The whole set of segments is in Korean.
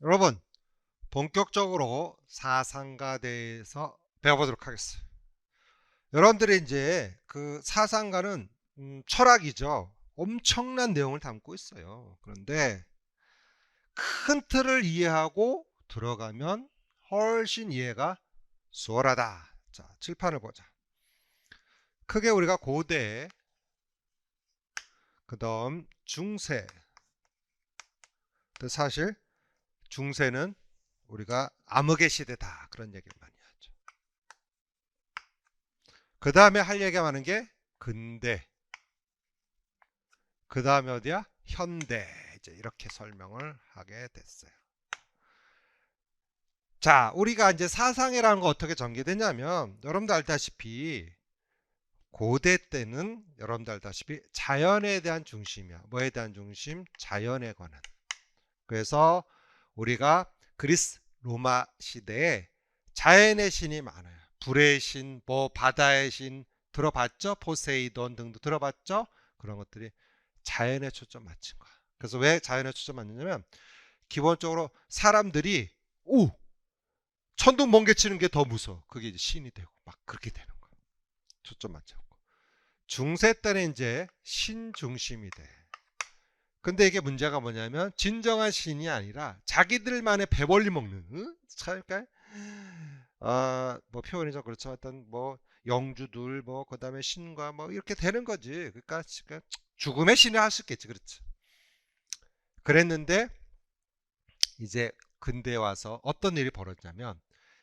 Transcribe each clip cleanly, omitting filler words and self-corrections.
여러분, 본격적으로 사상가에 대해서 배워보도록 하겠습니다. 여러분들이 이제 그 사상가는 철학이죠. 엄청난 내용을 담고 있어요. 그런데 큰 틀을 이해하고 들어가면 훨씬 이해가 수월하다. 자, 칠판을 보자. 크게 우리가 고대, 그 다음 중세. 사실 중세는 우리가 암흑의 시대다. 그런 얘기를 많이 하죠. 그 다음에 할 얘기가 많은 게 근대. 그 다음에 어디야? 현대. 이제 이렇게 설명을 하게 됐어요. 자, 우리가 이제 사상이라는 거 어떻게 전개되냐면, 여러분들 알다시피, 고대 때는 여러분들 알다시피 자연에 대한 중심이야. 뭐에 대한 중심? 자연에 관한. 그래서 우리가 그리스 로마 시대에 자연의 신이 많아요. 불의 신, 뭐 바다의 신 들어봤죠? 포세이돈 등도 들어봤죠? 그런 것들이 자연에 초점 맞춘 거야. 그래서 왜 자연에 초점 맞느냐면 기본적으로 사람들이 천둥 번개 치는 게 더 무서워. 그게 이제 신이 되고 막 그렇게 되는 거야. 초점 맞추고. 중세 때는 이제 신 중심이 돼. 근데 이게 문제가 뭐냐면 진정한 신이 아니라 자기들만의 배벌리 먹는 그러니까 뭐 표현이 좀 그렇죠. 어떤 뭐 영주들 뭐 그다음에 신과 뭐 이렇게 되는 거지. 그러니까 죽음의 신이 할 수 있겠지. 그렇죠. 그랬는데 이제 근대에 와서 어떤 일이 벌어졌냐면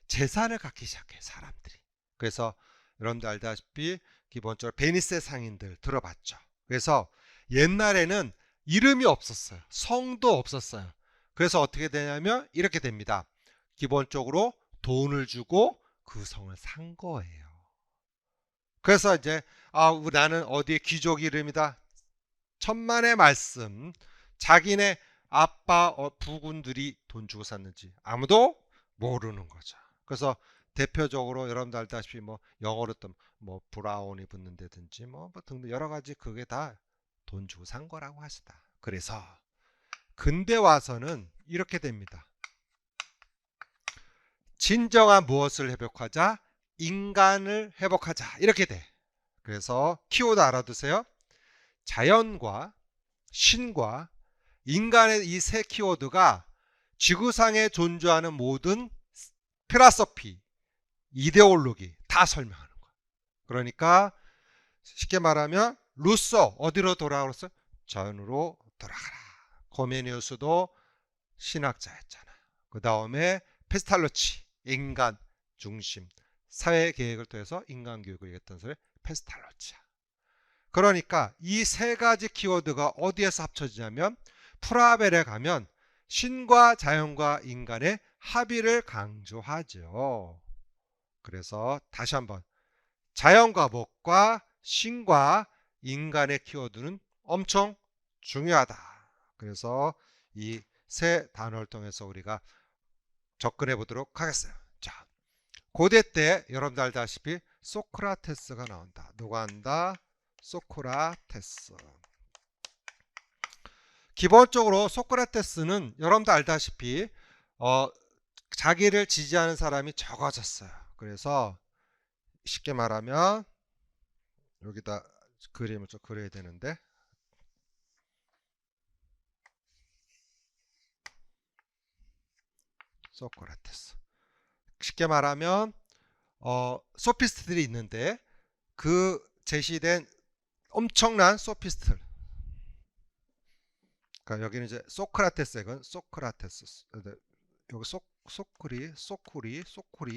재산을 갖기 시작해 사람들이. 그래서 여러분들 알다시피 기본적으로 베니스의 상인들 들어봤죠. 그래서 옛날에는 이름이 없었어요. 성도 없었어요. 그래서 어떻게 되냐면 이렇게 됩니다. 기본적으로 돈을 주고 그 성을 산 거예요. 그래서 이제 나는 어디에 귀족 이름이다. 천만의 말씀. 자기네 아빠 부군들이 돈 주고 샀는지 아무도 모르는 거죠. 그래서 대표적으로 여러분들 알다시피 뭐 영어로 뭐 브라운이 붙는다든지 뭐 등등 여러 가지 그게 다 돈 주고 산 거라고 하시다. 그래서 근대 와서는 이렇게 됩니다. 진정한 무엇을 회복하자? 인간을 회복하자. 이렇게 돼. 그래서 키워드 알아두세요. 자연과 신과 인간의 이 세 키워드가 지구상에 존재하는 모든 필라소피, 이데올로기 다 설명하는 거야. 그러니까 쉽게 말하면 루소 어디로 돌아갔어? 자연으로 돌아가라. 코메니우스도 신학자였잖아. 그 다음에 페스탈로치 인간 중심 사회 계획을 통해서 인간 교육을 했던 사람이 페스탈로치야. 그러니까 이 세 가지 키워드가 어디에서 합쳐지냐면 프라벨에 가면 신과 자연과 인간의 합의를 강조하죠. 그래서 다시 한번 자연과 법과 신과 인간의 키워드는 엄청 중요하다. 그래서 이 세 단어를 통해서 우리가 접근해 보도록 하겠어요. 자, 고대 때 여러분들 알다시피 소크라테스가 나온다. 누가 한다? 소크라테스. 기본적으로 소크라테스는 여러분도 알다시피 자기를 지지하는 사람이 적어졌어요. 그래서 쉽게 말하면 여기다 그림을 좀 그려야 되는데 소크라테스. 쉽게 말하면 소피스트들이 있는데 그 제시된 엄청난 소피스트들. 그러니까 여기는 이제 소크라테스, 이건 소크라테스. 여기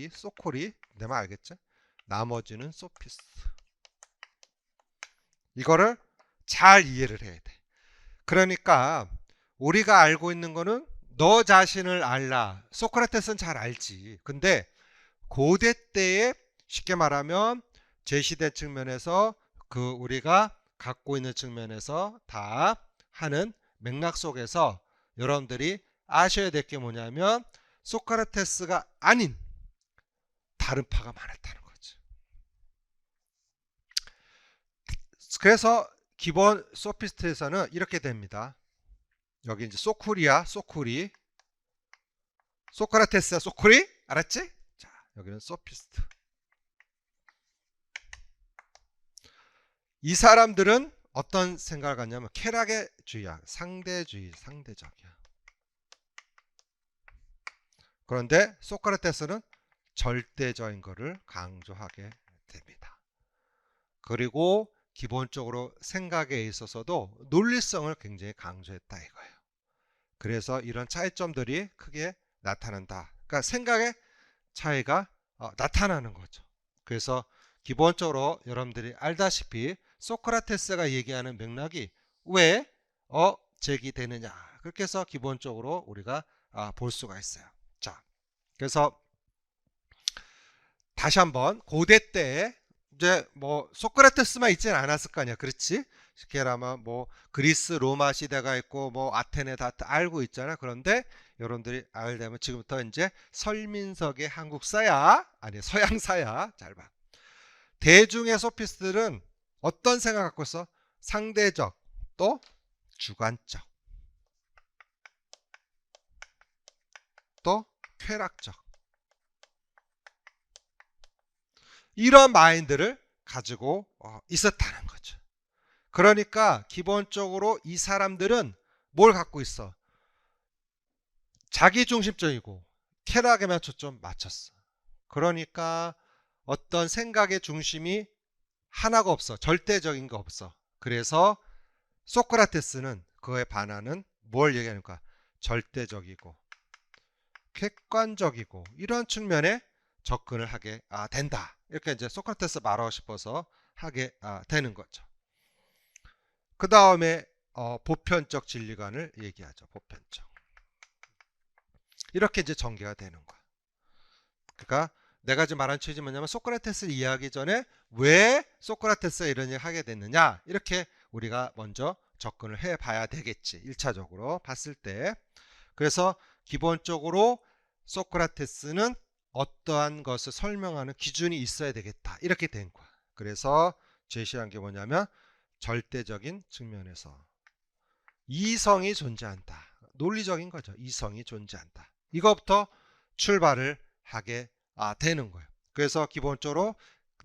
소쿠리 내 말 알겠지? 나머지는 소피스트. 이거를 잘 이해를 해야 돼. 그러니까 우리가 알고 있는 거는 너 자신을 알라. 소크라테스는 잘 알지. 근데 고대 때에 쉽게 말하면 제시된 측면에서 그 우리가 갖고 있는 측면에서 다 하는 맥락 속에서 여러분들이 아셔야 될 게 뭐냐면 소크라테스가 아닌 다른 파가 많았다는 거죠. 그래서 기본 소피스트에서는 이렇게 됩니다. 여기 이제 소쿠리 소크라테스야 소크리? 알았지? 자, 여기는 소피스트. 이 사람들은 어떤 생각을 갖냐면 쾌락의 주의야. 상대주의, 상대적이야. 그런데 소크라테스는 절대적인 것을 강조하게 됩니다. 그리고 기본적으로 생각에 있어서도 논리성을 굉장히 강조했다 이거예요. 그래서 이런 차이점들이 크게 나타난다. 그러니까 생각의 차이가 나타나는 거죠. 그래서 기본적으로 여러분들이 알다시피 소크라테스가 얘기하는 맥락이 왜 제기되느냐, 그렇게 해서 기본적으로 우리가 볼 수가 있어요. 자, 그래서 다시 한번 고대 때 이제 뭐 소크라테스만 있지는 않았을 거 아니야, 그렇지? 시케라면 뭐 그리스 로마 시대가 있고 뭐 아테네 다 알고 있잖아. 그런데 여러분들이 알려면 지금부터 이제 설민석의 한국사야, 아니 서양사야. 잘 봐. 대중의 소피스트들은 어떤 생각 갖고 있어? 상대적, 또 주관적, 또 쾌락적, 이런 마인드를 가지고 있었다는 거죠. 그러니까 기본적으로 이 사람들은 뭘 갖고 있어? 자기중심적이고 쾌락에만 초점 맞췄어. 그러니까 어떤 생각의 중심이 하나가 없어. 절대적인 거 없어. 그래서 소크라테스는 그에 반하는 뭘 얘기하는가? 절대적이고 객관적이고 이런 측면에 접근을 하게 된다. 이렇게 이제 소크라테스 말하고 싶어서 하게 되는 거죠. 그 다음에 보편적 진리관을 얘기하죠. 보편적. 이렇게 이제 전개가 되는 거야. 그러니까 내가 지금 말한 취지 뭐냐면 소크라테스를 이해하기 전에 왜 소크라테스가 이런 얘기를 하게 됐느냐, 이렇게 우리가 먼저 접근을 해봐야 되겠지. 1차적으로 봤을 때. 그래서 기본적으로 소크라테스는 어떠한 것을 설명하는 기준이 있어야 되겠다, 이렇게 된 거야. 그래서 제시한 게 뭐냐면 절대적인 측면에서 이성이 존재한다. 논리적인 거죠. 이성이 존재한다. 이것부터 출발을 하게 되는 거예요. 그래서 기본적으로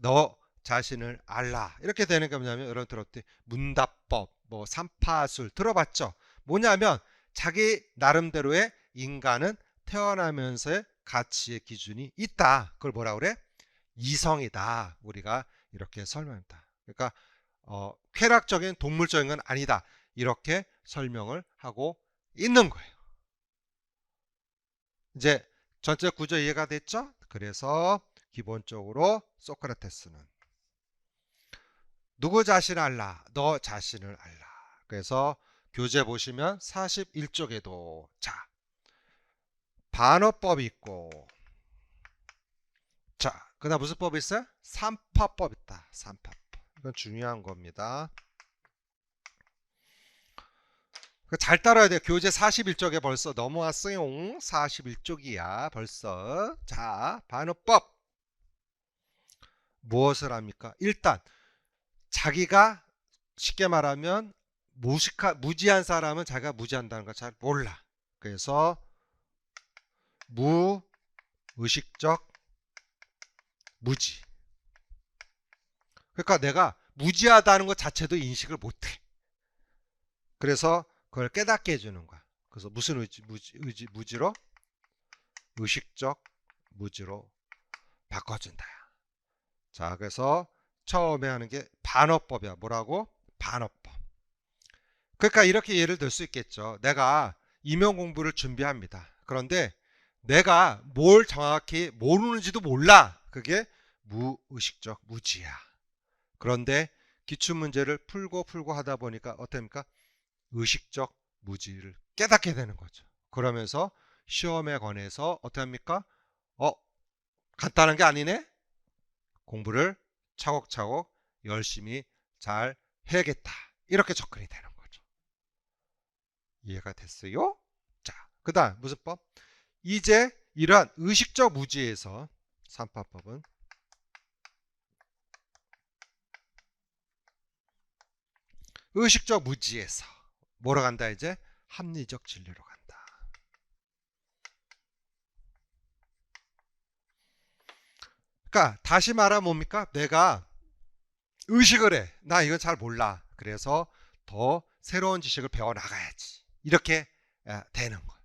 너 자신을 알라, 이렇게 되는 게 뭐냐면 여러분 들었듯이 문답법, 뭐 삼파술 들어봤죠? 뭐냐면 자기 나름대로의 인간은 태어나면서의 가치의 기준이 있다. 그걸 뭐라 그래? 이성이다. 우리가 이렇게 설명합니다. 그러니까 쾌락적인 동물적인 건 아니다. 이렇게 설명을 하고 있는 거예요. 이제 전체 구조 이해가 됐죠? 그래서 기본적으로 소크라테스는 누구 자신을 알라? 너 자신을 알라. 그래서 교재 보시면 41쪽에도 자, 반어법이 있고, 자, 그 다음 무슨 법이 있어요? 삼파법 있다. 삼파법. 이건 중요한 겁니다. 잘 따라야 돼요. 교재 41쪽에 벌써 넘어왔어요. 41쪽이야 벌써. 자, 반어법. 무엇을 합니까? 일단 자기가 쉽게 말하면 무지한 사람은 자기가 무지한다는 걸 잘 몰라. 그래서 무의식적 무지. 그러니까 내가 무지하다는 것 자체도 인식을 못해. 그래서 그걸 깨닫게 해주는 거야. 그래서 무슨 무지로? 의식적 무지로 바꿔준다. 자, 그래서 처음에 하는 게 반어법이야. 뭐라고? 반어법. 그러니까 이렇게 예를 들 수 있겠죠. 내가 임용 공부를 준비합니다. 그런데 내가 뭘 정확히 모르는지도 몰라. 그게 무의식적 무지야. 그런데 기출문제를 풀고 하다 보니까 어떻습니까? 의식적 무지를 깨닫게 되는 거죠. 그러면서 시험에 관해서 어떻게 합니까? 간단한 게 아니네? 공부를 차곡차곡 열심히 잘 해야겠다. 이렇게 접근이 되는 거죠. 이해가 됐어요? 자, 그 다음 무슨 법? 이제 이러한 의식적 무지에서 삼파법은 의식적 무지에서 뭐로 간다? 이제 합리적 진리로 간다. 그러니까 다시 말하면 뭡니까? 내가 의식을 해. 나 이건 잘 몰라. 그래서 더 새로운 지식을 배워나가야지. 이렇게 되는 거예요.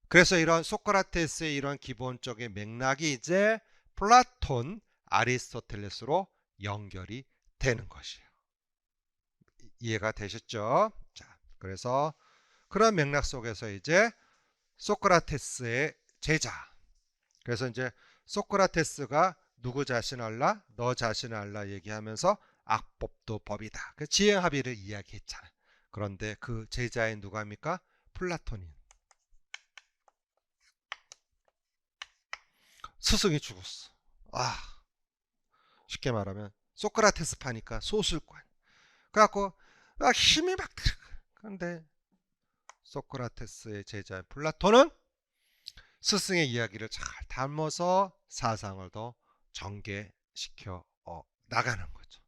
그래서 이런 소크라테스의 이런 기본적인 맥락이 이제 플라톤, 아리스토텔레스로 연결이 되는 것이에요. 이해가 되셨죠? 자, 그래서 그런 맥락 속에서 이제 소크라테스의 제자. 그래서 이제 소크라테스가 누구 자신 알라? 너 자신 알라 얘기하면서 악법도 법이다. 그 지행합의를 이야기했잖아. 그런데 그 제자인 누가입니까? 플라톤인. 스승이 죽었어. 쉽게 말하면 소크라테스 파니까 소술관. 그래갖고 막 힘이 막 들어가. 그런데 소크라테스의 제자 플라톤은 스승의 이야기를 잘 담아서 사상을 더 전개시켜 나가는 거죠.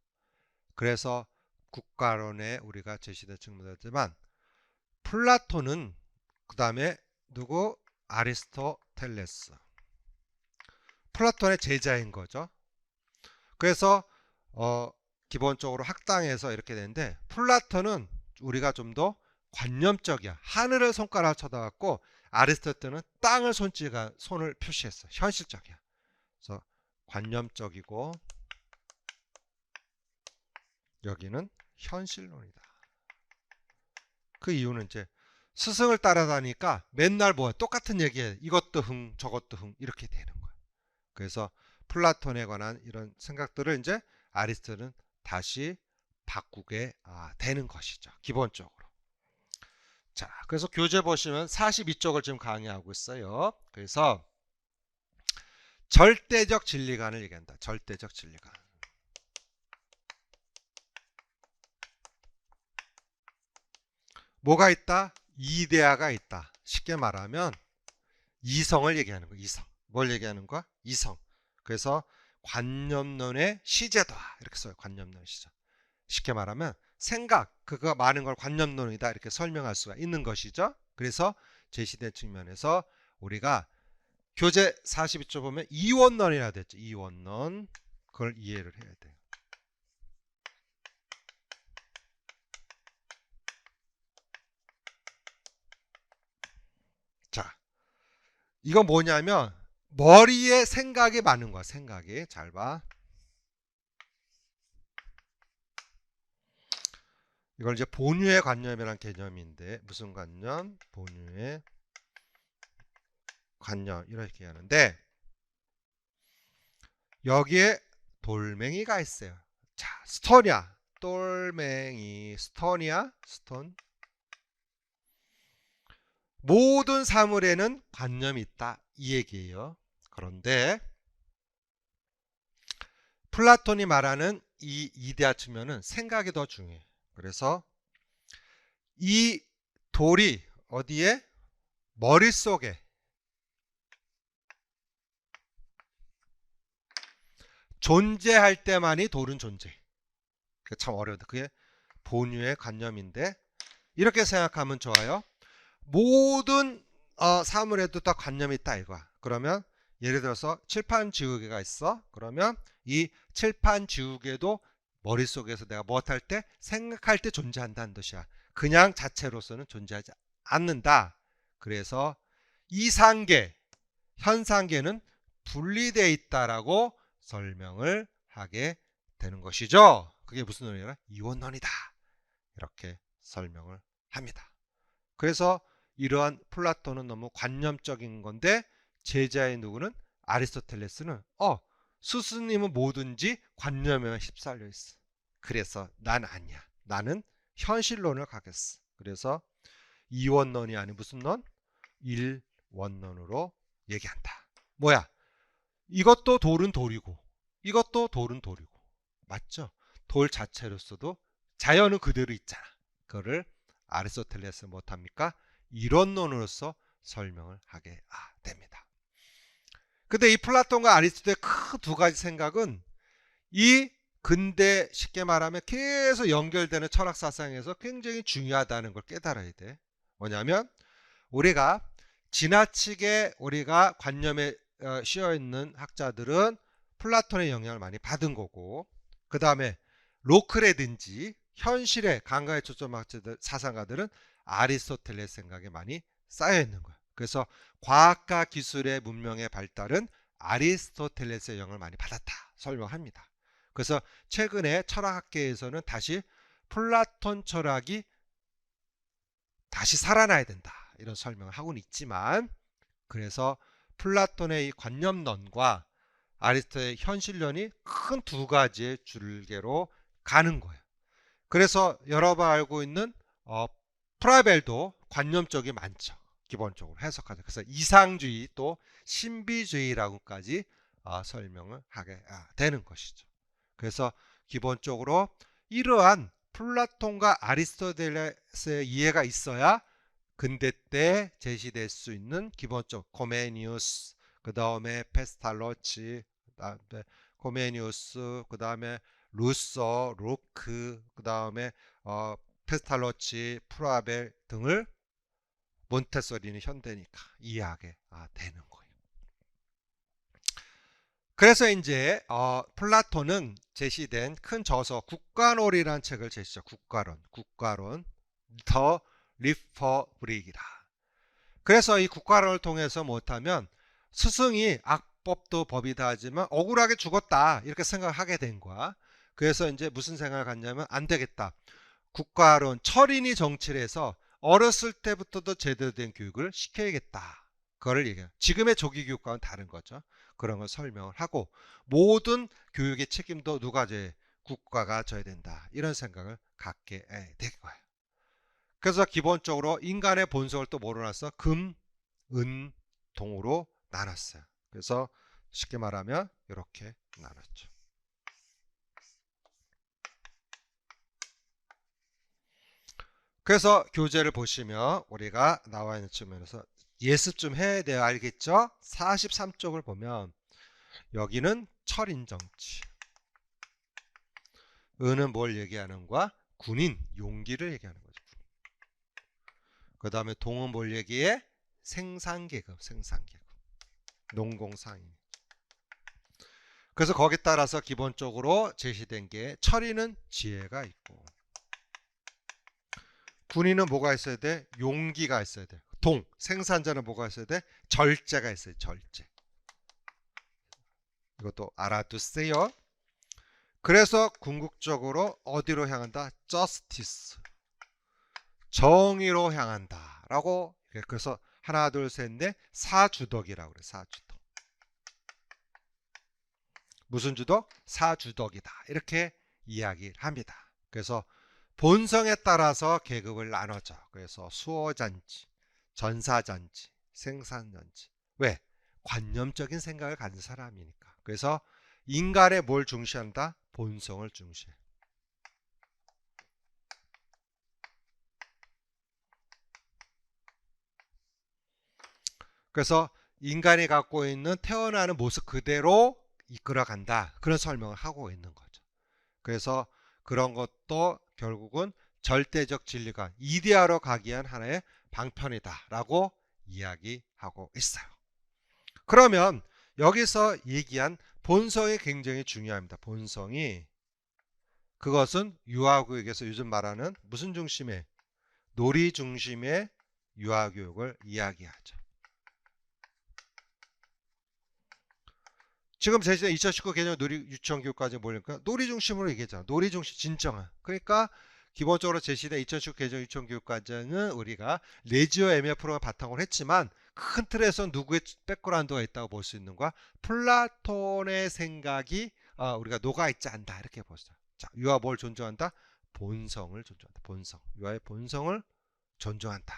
그래서 국가론에 우리가 제시된 측면이지만 플라톤은 그 다음에 누구? 아리스토텔레스. 플라톤의 제자인 거죠. 그래서 기본적으로 학당에서 이렇게 되는데 플라톤은 우리가 좀 더 관념적이야. 하늘을 손가락을 쳐다봤고 아리스토텔레스는 땅을 손을 표시했어. 현실적이야. 그래서 관념적이고 여기는 현실론이다. 그 이유는 이제 스승을 따라다니까 맨날 뭐야 똑같은 얘기해. 이것도 흥 저것도 흥 이렇게 되는 거야. 그래서 플라톤에 관한 이런 생각들을 이제 아리스토텔레스는 다시 바꾸게 되는 것이죠. 기본적으로. 자, 그래서 교재 보시면 42쪽을 지금 강의하고 있어요. 그래서 절대적 진리관을 얘기한다. 절대적 진리관. 뭐가 있다? 이데아가 있다. 쉽게 말하면 이성을 얘기하는 거야. 이성. 뭘 얘기하는 거야? 이성. 그래서 관념론의 시제다. 이렇게 써요. 관념론의 시제. 쉽게 말하면 생각, 그거 많은 걸 관념론이다. 이렇게 설명할 수가 있는 것이죠. 그래서 제시된 측면에서 우리가 교재 42쪽 보면 이원론이라 됐죠. 이원론. 그걸 이해를 해야 돼요. 자, 이건 뭐냐면 머리에 생각이 많은 거야. 생각이. 잘 봐. 이걸 이제 본유의 관념이라는 개념인데 무슨 관념? 본유의 관념 이렇게 하는데 여기에 돌멩이가 있어요. 자, 스톤이야. 돌멩이, 스톤이야. 스톤. 모든 사물에는 관념이 있다. 이 얘기예요. 그런데 플라톤이 말하는 이 이데아 측면은 생각이 더 중요해. 그래서 이 돌이 어디에? 머릿속에 존재할 때만이 돌은 존재. 그게 참 어려운데 그게 본유의 관념인데 이렇게 생각하면 좋아요. 모든 사물에도 다 관념이 있다 이거야. 그러면 예를 들어서 칠판지우개가 있어. 그러면 이 칠판지우개도 머릿속에서 내가 무엇할 때 생각할 때 존재한다는 뜻이야. 그냥 자체로서는 존재하지 않는다. 그래서 이상계, 현상계는 분리되어 있다라고 설명을 하게 되는 것이죠. 그게 무슨 논리냐? 이원론이다. 이렇게 설명을 합니다. 그래서 이러한 플라톤은 너무 관념적인 건데 제자의 누구는 아리스토텔레스는 스승님은 뭐든지 관념에 휩쓸려 있어. 그래서 난 아니야. 나는 현실론을 가겠어. 그래서 이원론이 아닌 무슨 론? 일원론으로 얘기한다. 뭐야? 이것도 돌은 돌이고 이것도 돌은 돌이고 맞죠? 돌 자체로서도 자연은 그대로 있잖아. 그거를 아리스토텔레스 못합니까? 이론론으로서 설명을 하게 됩니다. 근데 이 플라톤과 아리스토텔의 큰 두 가지 생각은 이 근대 쉽게 말하면 계속 연결되는 철학 사상에서 굉장히 중요하다는 걸 깨달아야 돼. 뭐냐면 우리가 지나치게 우리가 관념에 쉬어 있는 학자들은 플라톤의 영향을 많이 받은 거고, 그 다음에 로크라든지 현실의 감각에 초점한 학자들, 사상가들은 아리스토텔레스 생각에 많이 쌓여 있는 거예요. 그래서 과학과 기술의 문명의 발달은 아리스토텔레스의 영향을 많이 받았다 설명합니다. 그래서 최근에 철학계에서는 다시 플라톤 철학이 다시 살아나야 된다 이런 설명을 하고는 있지만, 그래서 플라톤의 이 관념론과 아리스토의 현실론이 큰 두 가지의 줄개로 가는 거예요. 그래서 여러분 알고 있는 프라벨도 관념적이 많죠. 기본적으로 해석하죠. 그래서 이상주의 또 신비주의라고까지 설명을 하게 되는 것이죠. 그래서 기본적으로 이러한 플라톤과 아리스토텔레스의 이해가 있어야 근대 때 제시될 수 있는 기본적 코메니우스, 그 다음에 페스탈로치, 그다음에 코메니우스, 그 다음에 루소, 로크, 그 다음에 페스탈로치, 프라벨 등을 몬테소리는 현대니까 이해하게 되는 거예요. 그래서 이제 플라톤은 제시된 큰 저서 국가론이라는 책을 제시죠. 국가론 더 리퍼브릭이다. 그래서 이 국가론을 통해서 못하면 스승이 악법도 법이다 하지만 억울하게 죽었다 이렇게 생각하게 된 거야. 그래서 이제 무슨 생각을 갖냐면 안 되겠다. 국가론 철인이 정치를 해서 어렸을 때부터도 제대로 된 교육을 시켜야겠다. 그거를 얘기해요. 지금의 조기 교육과는 다른 거죠. 그런 걸 설명을 하고 모든 교육의 책임도 누가 져야 국가가 져야 된다. 이런 생각을 갖게 된 거예요. 그래서 기본적으로 인간의 본성을 또 뭐로 나눴어? 금, 은, 동으로 나눴어요. 그래서 쉽게 말하면 이렇게 나눴죠. 그래서 교재를 보시면 우리가 나와 있는 측면에서 예습 좀 해야 돼요. 알겠죠? 43쪽을 보면 여기는 철인정치, 은은 뭘 얘기하는 거야? 군인, 용기를 얘기하는 거죠. 그 다음에 동은 뭘 얘기해? 생산계급, 농공상인. 그래서 거기에 따라서 기본적으로 제시된 게 철인은 지혜가 있고, 군인은 뭐가 있어야 돼? 용기가 있어야 돼. 동, 생산자는 뭐가 있어야 돼? 절제가 있어요. 절제. 이것도 알아두세요. 그래서 궁극적으로 어디로 향한다? justice, 정의로 향한다 라고. 그래서 하나 둘 셋 넷 사주덕이라고 그래. 사주덕. 무슨 주덕? 사주덕이다 이렇게 이야기를 합니다. 그래서 본성에 따라서 계급을 나눠져. 그래서 수호잔치, 전사잔치, 생산잔치. 왜? 관념적인 생각을 가진 사람이니까. 그래서 인간의 뭘 중시한다? 본성을 중시해. 그래서 인간이 갖고 있는 태어나는 모습 그대로 이끌어간다. 그런 설명을 하고 있는 거죠. 그래서 그런 것도 결국은 절대적 진리가 이데아로 가기 위한 하나의 방편이다라고 이야기하고 있어요. 그러면 여기서 얘기한 본성이 굉장히 중요합니다. 본성이, 그것은 유아교육에서 요즘 말하는 무슨 중심의, 놀이 중심의 유아교육을 이야기하죠. 지금 제시된 2019 개정 놀이 유치원 교육까지 보니까 놀이 중심으로 얘기했잖아. 놀이 중심 진정한. 그러니까 기본적으로 제시된 2019 개정 유치원 교육과정은 우리가 레지오 MF를 바탕으로 했지만 큰 틀에서 누구의 백그라운드가 있다고 볼 수 있는 거야? 플라톤의 생각이 우리가 녹아있지 않다 이렇게 보시죠. 자, 유아 뭘 존중한다? 본성을 존중한다. 본성. 유아의 본성을 존중한다.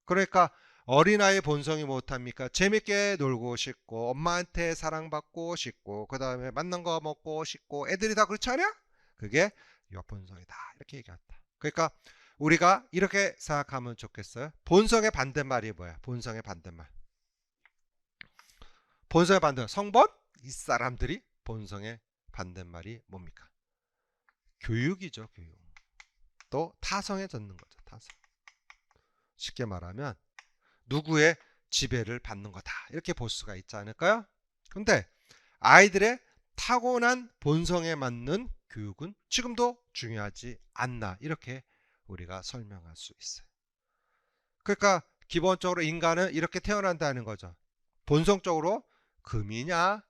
그러니까 어린아이의 본성이 못합니까? 재밌게 놀고 싶고 엄마한테 사랑받고 싶고 그 다음에 맛난 거 먹고 싶고 애들이 다 그렇지 않냐? 그게 유아 본성이다 이렇게 얘기한다. 그러니까 우리가 이렇게 생각하면 좋겠어요. 본성의 반대말이 뭐야? 본성의 반대말. 본성의 반대말. 성본? 이 사람들이 본성의 반대말이 뭡니까? 교육이죠. 교육. 또 타성에 젖는 거죠. 타성. 쉽게 말하면 누구의 지배를 받는 거다. 이렇게 볼 수가 있지 않을까요? 근데 아이들의 타고난 본성에 맞는 교육은 지금도 중요하지 않나. 이렇게 우리가 설명할 수 있어요. 그러니까 기본적으로 인간은 이렇게 태어난다는 거죠. 본성적으로 금이냐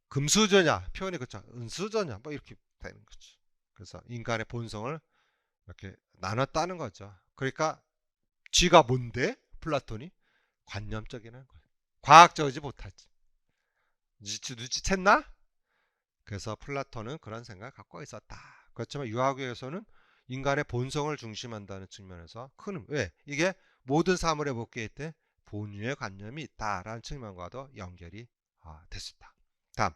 금수저냐 표현이 그렇죠. 은수저냐 뭐 이렇게 되는 거죠. 그래서 인간의 본성을 이렇게 나눴다는 거죠. 그러니까 쥐가 뭔데? 플라톤이 관념적이라는 거예요. 과학적이지 못하지. 눈치챘나? 그래서 플라톤은 그런 생각을 갖고 있었다. 그렇지만 유아교에서는 인간의 본성을 중심한다는 측면에서 큰 왜? 이게 모든 사물의 복귀에 때 본유의 관념이 있다라는 측면과도 연결이 됐습니다. 다음.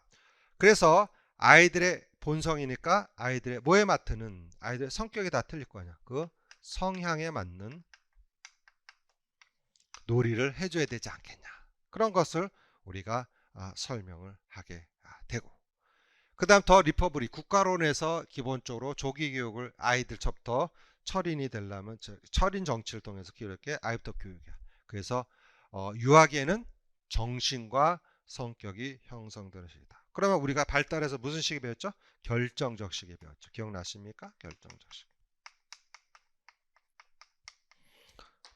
그래서 아이들의 본성이니까 아이들의 뭐에 맡는 아이들의 성격이 다 틀릴 거 아니야. 그 성향에 맞는 놀이를 해줘야 되지 않겠냐. 그런 것을 우리가 설명을 하게 되고. 그 다음 더 리퍼블릭 국가론에서 기본적으로 조기 교육을 아이들부터 철인이 되려면 철인 정치를 통해서 기울일 게 아이부터 교육이야. 그래서 유아기에는 정신과 성격이 형성되는 시기다. 그러면 우리가 발달해서 무슨 시기 배웠죠? 결정적 시기 배웠죠. 기억나십니까? 결정적 시기.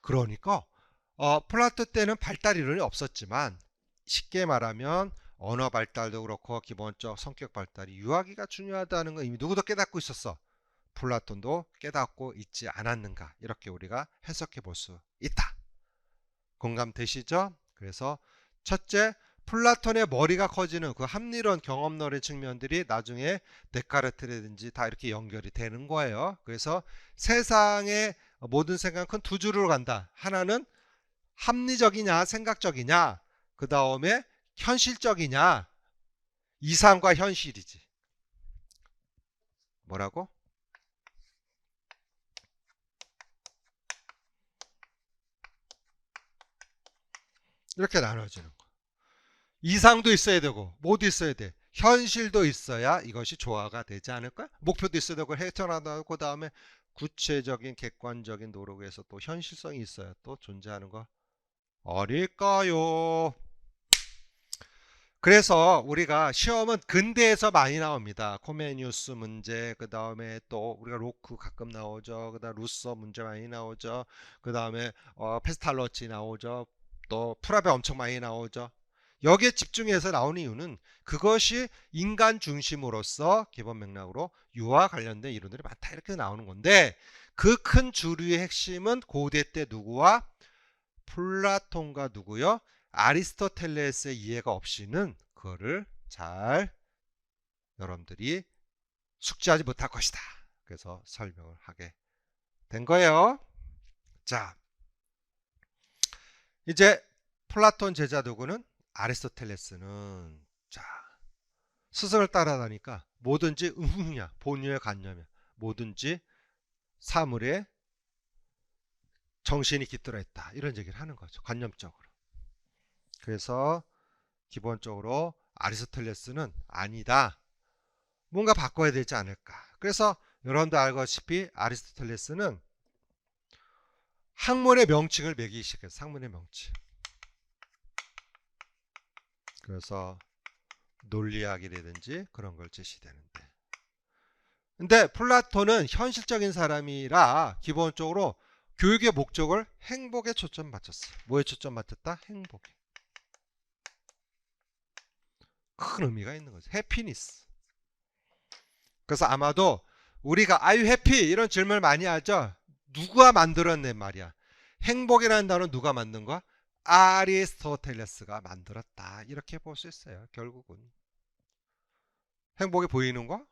그러니까 플라토 때는 발달 이론이 없었지만 쉽게 말하면 언어 발달도 그렇고 기본적 성격 발달이 유아기가 중요하다는 거 이미 누구도 깨닫고 있었어. 플라톤도 깨닫고 있지 않았는가 이렇게 우리가 해석해 볼 수 있다. 공감되시죠? 그래서 첫째 플라톤의 머리가 커지는 그 합리론 경험론의 측면들이 나중에 데카르트라든지 다 이렇게 연결이 되는 거예요. 그래서 세상의 모든 생각은 두 줄로 간다. 하나는 합리적이냐 생각적이냐 그 다음에 현실적이냐 이상과 현실이지. 뭐라고? 이렇게 나눠지는 거. 이상도 있어야 되고 모두 있어야 돼. 현실도 있어야 이것이 조화가 되지 않을까? 목표도 있어야 되고 헤쳐나가고 그 다음에 구체적인 객관적인 노력에서 또 현실성이 있어야 또 존재하는 거 어릴까요? 그래서 우리가 시험은 근대에서 많이 나옵니다. 코메니우스 문제, 그 다음에 또 우리가 로크 가끔 나오죠. 그 다음 루소 문제 많이 나오죠. 그 다음에 페스탈로치 나오죠. 또 프라베 엄청 많이 나오죠. 여기에 집중해서 나오는 이유는 그것이 인간 중심으로서 기본 맥락으로 유아 관련된 이론들이 많다 이렇게 나오는 건데 그 큰 주류의 핵심은 고대 때 누구와 플라톤과 누구요? 아리스토텔레스의 이해가 없이는 그거를 잘 여러분들이 숙지하지 못할 것이다. 그래서 설명을 하게 된 거예요. 자, 이제 플라톤 제자 누구는 아리스토텔레스는 자 스승을 따라다니까 뭐든지 응이야 본유의 관념이야 뭐든지 사물에 정신이 깃들어 있다 이런 얘기를 하는 거죠 관념적으로. 그래서 기본적으로 아리스토텔레스는 아니다. 뭔가 바꿔야 되지 않을까. 그래서 여러분도 알다시피 아리스토텔레스는 학문의 명칭을 매기기 시작했어요. 학문의 명칭. 그래서 논리학이라든지 그런 걸 제시되는데. 근데 플라톤은 현실적인 사람이라 기본적으로 교육의 목적을 행복에 초점 맞췄어요. 뭐에 초점 맞췄다? 행복에. 큰 의미가 있는 거죠. 해피니스. 그래서 아마도 우리가 Are you happy? 이런 질문을 많이 하죠. 누가 만들었네 말이야. 행복이라는 단어는 누가 만든 거야? 아리스토텔레스가 만들었다. 이렇게 볼 수 있어요. 결국은. 행복이 보이는 거?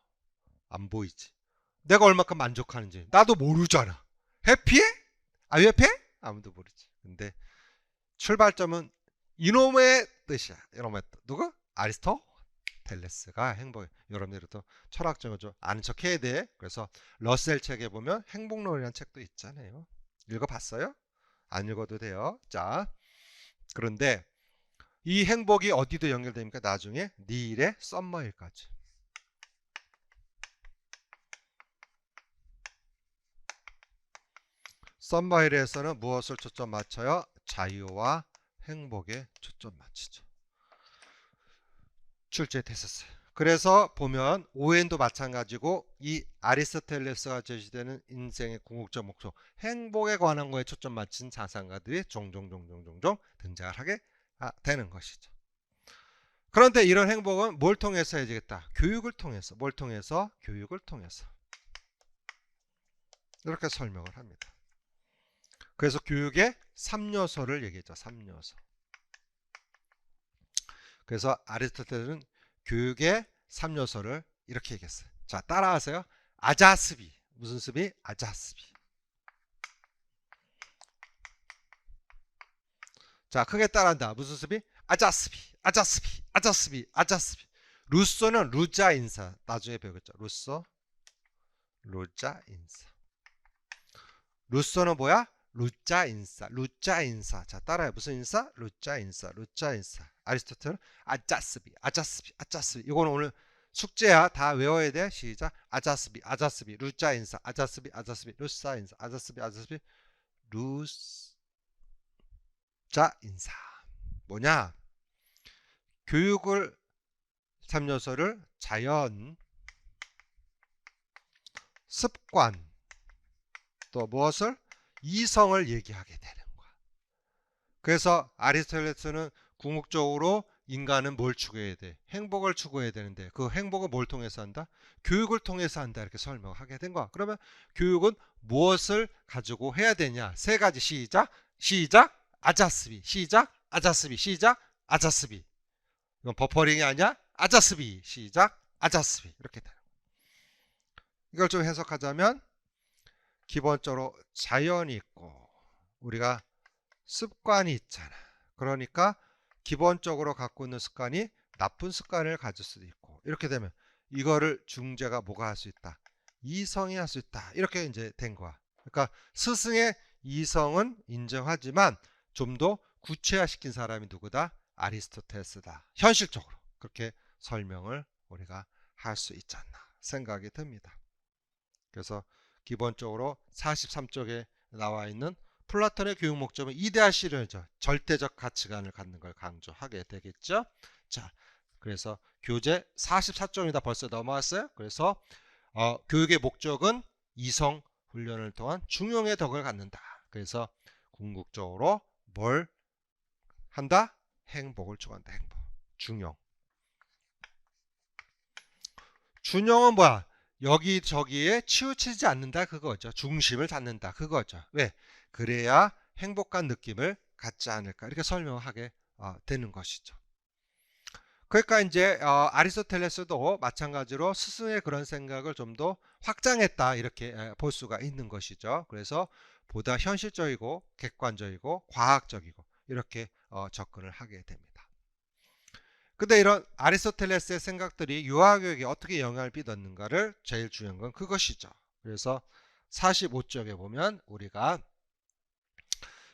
안 보이지. 내가 얼마큼 만족하는지 나도 모르잖아. 해피해? Are you happy? 아무도 모르지. 근데 출발점은 이놈의 뜻이야. 이놈의 뜻. 누구? 아리스토텔레스가 행복. 여러분들도 철학적으로 좀 아는 척 해야 돼. 그래서 러셀 책에 보면 행복론이라는 책도 있잖아요. 읽어봤어요? 안 읽어도 돼요. 자, 그런데 이 행복이 어디도 연결됩니까? 나중에 니일의 썸머힐까지. 썸머힐에서는 무엇을 초점 맞춰요? 자유와 행복에 초점 맞추죠. 출제됐었어요. 그래서 보면 오웬도 마찬가지고 이 아리스토텔레스가 제시되는 인생의 궁극적 목표 행복에 관한 거에 초점 맞춘 자산가들이 종종 등장을 하게 되는 것이죠. 그런데 이런 행복은 뭘 통해서 해야겠다? 교육을 통해서. 뭘 통해서? 교육을 통해서. 이렇게 설명을 합니다. 그래서 교육의 3요소를 얘기했죠. 3요소. 그래서 아리스토텔레스는 교육의 3요소를 이렇게 얘기했어요. 자, 따라하세요. 아자스비. 무슨 스비? 아자스비. 자, 크게 따라한다. 무슨 스비? 아자스비. 아자스비. 아자스비. 아자스비. 루소는 루자 인사. 나중에 배우겠죠. 루소. 루자 인사. 루소는 뭐야? 루자 인사. 루자 인사. 자, 따라해. 무슨 인사? 루자 인사. 루자 인사. 아리스토텔은 아자스비. 아자스비. 아자스비. 이거는 오늘 숙제야. 다 외워야 돼. 시작. 아자스비. 아자스비. 루자 인사. 아자스비. 아자스비. 루사 인사. 아자스비. 아자스비. 루자 인사. 뭐냐? 교육을 3요소를 자연, 습관, 또 무엇을? 이성을 얘기하게 되는 거야. 그래서 아리스토텔레스는 궁극적으로 인간은 뭘 추구해야 돼? 행복을 추구해야 되는데 그 행복은 뭘 통해서 한다? 교육을 통해서 한다. 이렇게 설명하게 된 거야. 그러면 교육은 무엇을 가지고 해야 되냐? 세 가지. 시작. 시작. 아자스비. 시작. 아자스비. 시작. 아자스비. 이건 버퍼링이 아니야? 아자스비. 시작. 아자스비. 이렇게 돼요. 이걸 좀 해석하자면 기본적으로 자연이 있고 우리가 습관이 있잖아. 그러니까 기본적으로 갖고 있는 습관이 나쁜 습관을 가질 수도 있고 이렇게 되면 이거를 중재가 뭐가 할 수 있다? 이성이 할 수 있다. 이렇게 이제 된 거야. 그러니까 스승의 이성은 인정하지만 좀 더 구체화시킨 사람이 누구다? 아리스토텔레스다. 현실적으로 그렇게 설명을 우리가 할 수 있지 않나 생각이 듭니다. 그래서 기본적으로 43쪽에 나와 있는 플라톤의 교육 목적은 이데아 실현이죠. 절대적 가치관을 갖는 걸 강조하게 되겠죠. 자, 그래서 교재 44쪽입니다. 벌써 넘어왔어요. 그래서 교육의 목적은 이성 훈련을 통한 중용의 덕을 갖는다. 그래서 궁극적으로 뭘 한다? 행복을 추구한다. 행복. 중용. 준용은 뭐야? 여기저기에 치우치지 않는다 그거죠. 중심을 잡는다 그거죠. 왜? 그래야 행복한 느낌을 갖지 않을까 이렇게 설명하게 되는 것이죠. 그러니까 이제 아리스토텔레스도 마찬가지로 스승의 그런 생각을 좀 더 확장했다 이렇게 볼 수가 있는 것이죠. 그래서 보다 현실적이고 객관적이고 과학적이고 이렇게 접근을 하게 됩니다. 근데 이런 아리스토텔레스의 생각들이 유아교육에 어떻게 영향을 미쳤는가를 제일 중요한 건 그것이죠. 그래서 45쪽에 보면 우리가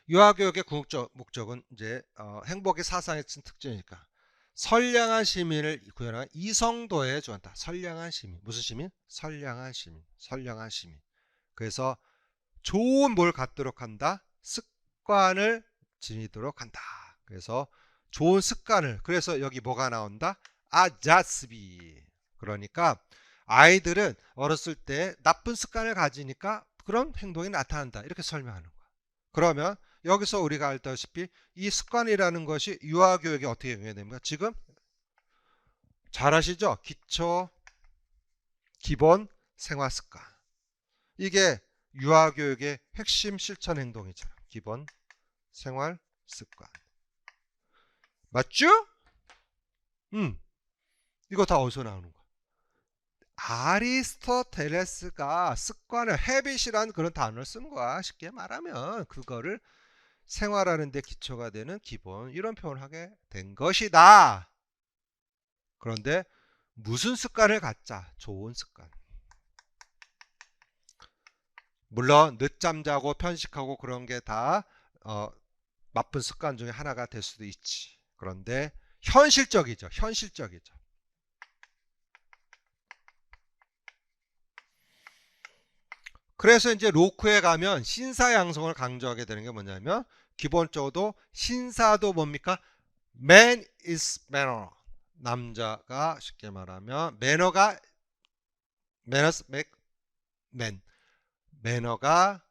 유아교육의 궁극적 목적은 이제 행복의 사상의 특징이니까 선량한 시민을 구현한 이성도에 주한다. 선량한 시민. 무슨 시민? 선량한 시민. 선량한 시민. 그래서 좋은 뭘 갖도록 한다. 습관을 지니도록 한다. 그래서 좋은 습관을. 그래서 여기 뭐가 나온다? 아자스비. 그러니까 아이들은 어렸을 때 나쁜 습관을 가지니까 그런 행동이 나타난다. 이렇게 설명하는 거야. 그러면 여기서 우리가 알다시피 이 습관이라는 것이 유아교육에 어떻게 영향이 됩니까? 지금 잘 아시죠? 기초, 기본, 생활습관. 이게 유아교육의 핵심 실천 행동이죠. 기본, 생활습관. 맞죠? 이거 다 어디서 나오는 거야? 아리스토텔레스가 습관을 헤빗이라는 그런 단어를 쓴 거야. 쉽게 말하면 그거를 생활하는 데 기초가 되는 기본 이런 표현을 하게 된 것이다. 그런데 무슨 습관을 갖자? 좋은 습관. 물론 늦잠 자고 편식하고 그런 게 다 나쁜 습관 중에 하나가 될 수도 있지. 그런데 현실적이죠. 현실적이죠. 그래서 이제 로크에 가면 신사양성을 강조하게 되는 게 뭐냐면 기본적으로 신사도 뭡니까? Man is manner. 남자가 쉽게 말하면 매너가 manners make man. 매너가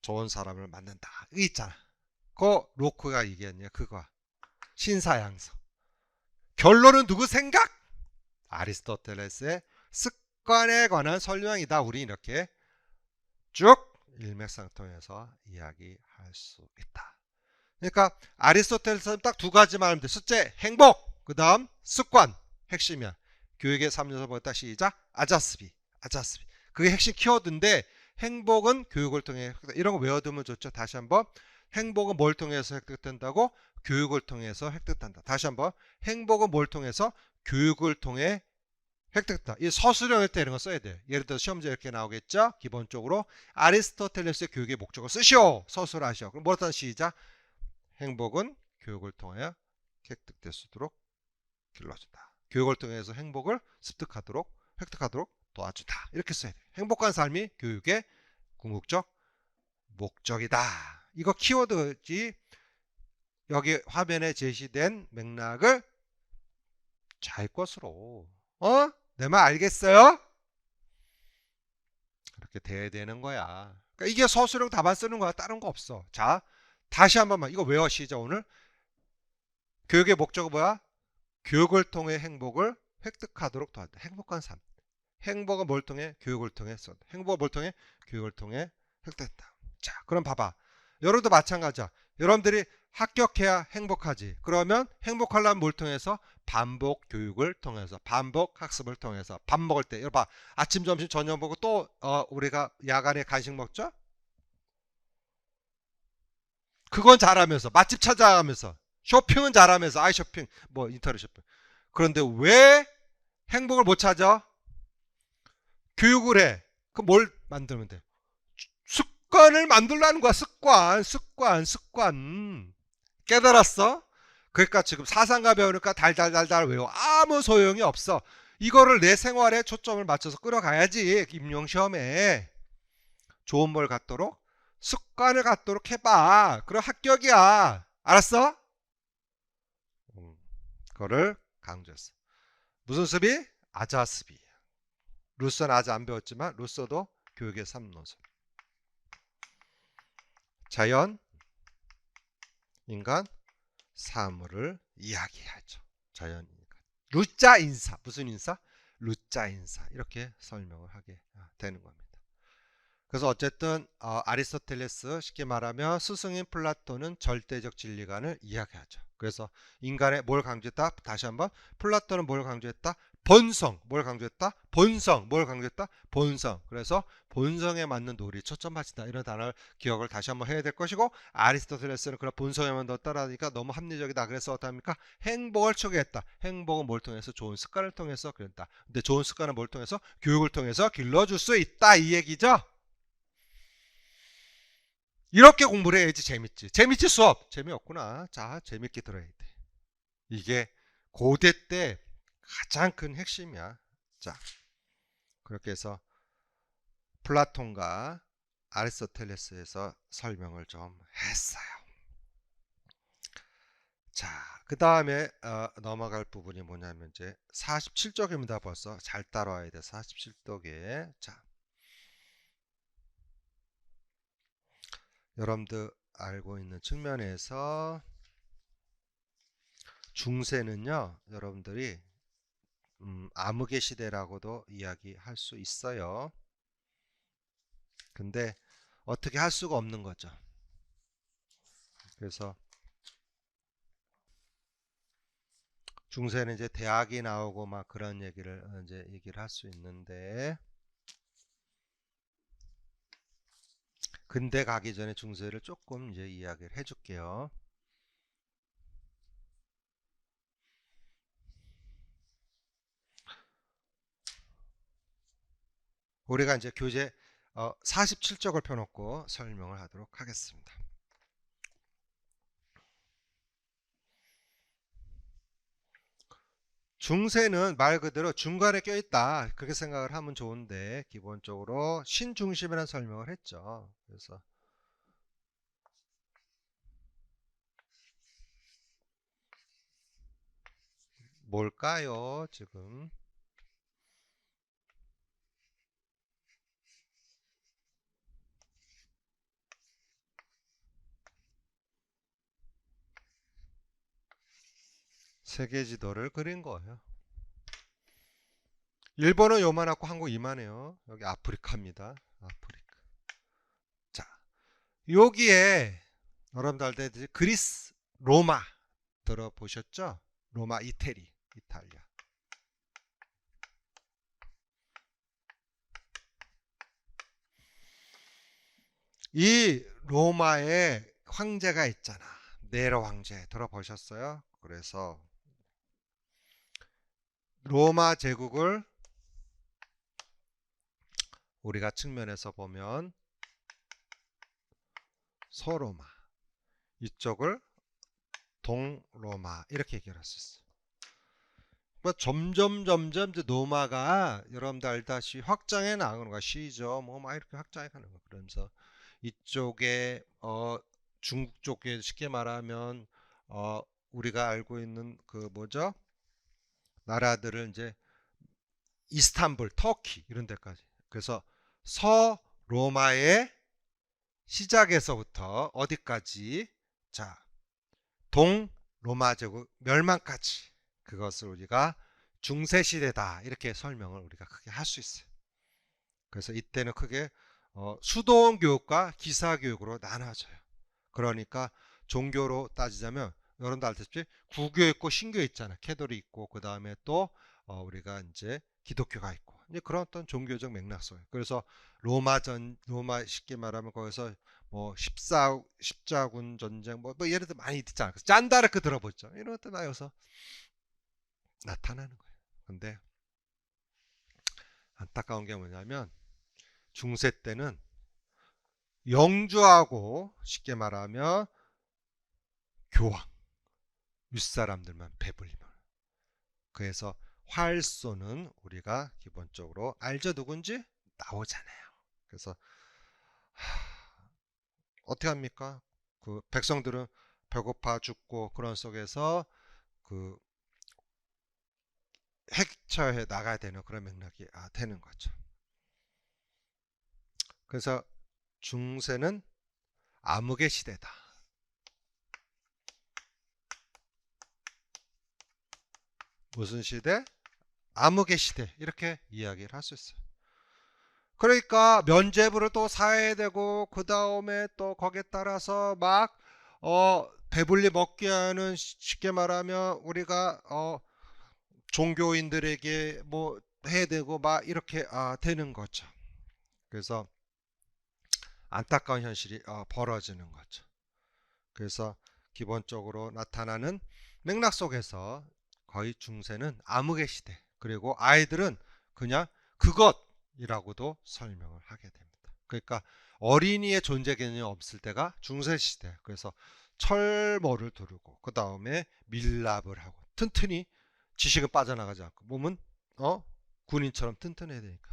좋은 사람을 만든다. 이거 있잖아. 그 로크가 얘기했냐 그거. 신사양서. 결론은 누구 생각? 아리스토텔레스의 습관에 관한 설명이다. 우리 이렇게 쭉 일맥상통해서 이야기할 수 있다. 그러니까 아리스토텔레스는 딱 두 가지만 하면 돼. 첫째 행복, 그 다음 습관. 핵심이야. 교육의 3요소 보다 시작. 아자스비. 그게 핵심 키워드인데 행복은 교육을 통해 이런 거 외워두면 좋죠. 다시 한번 행복은 뭘 통해서 획득된다고? 교육을 통해서 획득한다. 다시 한번 행복은 뭘 통해서? 교육을 통해 획득다. 이 서술형일 때 이런 거 써야 돼요. 예를 들어 시험지에 이렇게 나오겠죠. 기본적으로 아리스토텔레스의 교육의 목적을 쓰시오. 서술하시오. 그럼 뭐라든 시작. 행복은 교육을 통해 획득될 수 있도록 길러준다. 교육을 통해서 행복을 획득하도록 도와준다. 이렇게 써야 돼요. 행복한 삶이 교육의 궁극적 목적이다. 이거 키워드지. 여기 화면에 제시된 맥락을 잘 것으로 내 말 알겠어요? 그렇게 돼야 되는 거야. 그러니까 이게 서술형 답안 쓰는 거야. 다른 거 없어. 자, 다시 한 번만 이거 외워시죠. 오늘 교육의 목적은 뭐야? 교육을 통해 행복을 획득하도록 도와준다. 행복한 삶. 행복은 뭘 통해? 교육을 통해서. 행복은 뭘 통해? 교육을 통해 획득했다. 자, 그럼 봐봐. 여러분도 마찬가지야. 여러분들이 합격해야 행복하지. 그러면 행복하려면 뭘 통해서? 반복 교육을 통해서, 반복 학습을 통해서. 밥 먹을 때, 여러분 봐. 아침, 점심, 저녁 먹고 또 우리가 야간에 간식 먹죠? 그건 잘하면서, 맛집 찾아가면서, 쇼핑은 잘하면서, 아이 쇼핑, 뭐 인터넷 쇼핑. 그런데 왜 행복을 못 찾아? 교육을 해. 그럼 뭘 만들면 돼? 습관을 만들라는 거야. 습관. 깨달았어? 그러니까 지금 사상가 배우니까 달달달달 외워. 아무 소용이 없어. 이거를 내 생활에 초점을 맞춰서 끌어가야지. 임용시험에 좋은 걸 갖도록 습관을 갖도록 해봐. 그럼 합격이야. 알았어? 그거를 강조했어. 무슨 습이? 아자습이. 루소는 아직 안 배웠지만 루소도 교육의 3노선. 자연, 인간, 사물을 이야기하죠. 자연, 인간. 루자 인사. 무슨 인사? 루자 인사. 이렇게 설명을 하게 되는 겁니다. 그래서 어쨌든 아리스토텔레스 쉽게 말하면 스승인 플라톤은 절대적 진리관을 이야기하죠. 그래서 인간의 뭘 강조했다? 다시 한번 플라톤은 뭘 강조했다? 본성. 뭘 강조했다? 본성. 뭘 강조했다? 본성. 그래서 본성에 맞는 논리 초점 맞춘다. 이런 단어를 기억을 다시 한번 해야 될 것이고 아리스토텔레스는 그런 본성에만 더 따라하니까 너무 합리적이다. 그래서 어떡합니까? 행복을 추구했다. 행복은 뭘 통해서? 좋은 습관을 통해서 그랬다. 근데 좋은 습관은 뭘 통해서? 교육을 통해서 길러줄 수 있다. 이 얘기죠. 이렇게 공부를 해야지 재밌지. 재밌지 수업? 재미없구나. 자, 재밌게 들어야 돼. 이게 고대 때 가장 큰 핵심이야. 자, 그렇게 해서 플라톤과 아리스토텔레스에서 설명을 좀 했어요. 자, 그 다음에 넘어갈 부분이 뭐냐면 이제 47쪽입니다. 벌써 잘 따라와야 돼. 47쪽에 자, 여러분들 알고 있는 측면에서 중세는요, 여러분들이 암흑의 시대라고도 이야기할 수 있어요. 근데 어떻게 할 수가 없는 거죠. 그래서 중세는 이제 대학이 나오고 막 그런 얘기를 할 수 있는데 근대 가기 전에 중세를 조금 이제 이야기를 해줄게요. 우리가 이제 교재 47쪽을 펴놓고 설명을 하도록 하겠습니다. 중세는 말 그대로 중간에 껴있다. 그렇게 생각을 하면 좋은데 기본적으로 신중심이라는 설명을 했죠. 그래서 뭘까요? 지금 세계 지도를 그린 거예요. 일본은 요만하고 한국 이만해요. 여기 아프리카입니다. 아프리카. 자, 여기에 여러분들 알다시피 그리스, 로마 들어보셨죠? 로마, 이태리, 이탈리아. 이 로마에 황제가 있잖아. 네로 황제 들어보셨어요? 그래서 로마 제국을 우리가 측면에서 보면 서로마, 이쪽을 동로마 이렇게 얘기할 수 있어요. 뭐 점점 이제 로마가 여러분들 알다시피 확장해 나가는 거야. 시죠. 뭐 막 이렇게 확장해 가는 거. 그러면서 이쪽에 중국 쪽에 쉽게 말하면 우리가 알고 있는 그 뭐죠? 나라들을 이제 이스탄불, 터키 이런 데까지. 그래서 서로마의 시작에서부터 어디까지? 자, 동로마 제국 멸망까지. 그것을 우리가 중세시대다 이렇게 설명을 우리가 크게 할 수 있어요. 그래서 이때는 크게 수도원교육과 기사교육으로 나눠져요. 그러니까 종교로 따지자면 여러분도 알다시피 구교 있고 신교 있잖아요. 캐톨릭 있고 그 다음에 또 우리가 이제 기독교가 있고 이제 그런 어떤 종교적 맥락 속에 그래서 로마 쉽게 말하면 거기서 뭐 십자군 전쟁 뭐 예를 들어 많이 듣잖아요. 짠다르크 들어보죠. 이런 것도 나여서 나타나는 거예요. 근데 안타까운 게 뭐냐면 중세 때는 영주하고 쉽게 말하면 교황 윗사람들만 배불리면 그래서 활쏘는 우리가 기본적으로 알죠 누군지 나오잖아요. 그래서 어떻게 합니까? 그 백성들은 배고파 죽고 그런 속에서 그 해처해 나가야 되는 그런 맥락이 되는 거죠. 그래서 중세는 암흑의 시대다. 무슨 시대? 암흑의 시대 이렇게 이야기를 할 수 있어요. 그러니까 면죄부를 또 사야 되고 그 다음에 또 거기에 따라서 막 배불리 먹게 하는 쉽게 말하면 우리가 종교인들에게 뭐 해야 되고 막 이렇게 되는 거죠. 그래서 안타까운 현실이 벌어지는 거죠. 그래서 기본적으로 나타나는 맥락 속에서 거의 중세는 암흑의 시대 그리고 아이들은 그냥 그것이라고도 설명을 하게 됩니다. 그러니까 어린이의 존재 개념이 없을 때가 중세시대. 그래서 철모를 두르고 그 다음에 밀랍을 하고 튼튼히 지식은 빠져나가지 않고 몸은 군인처럼 튼튼해야 되니까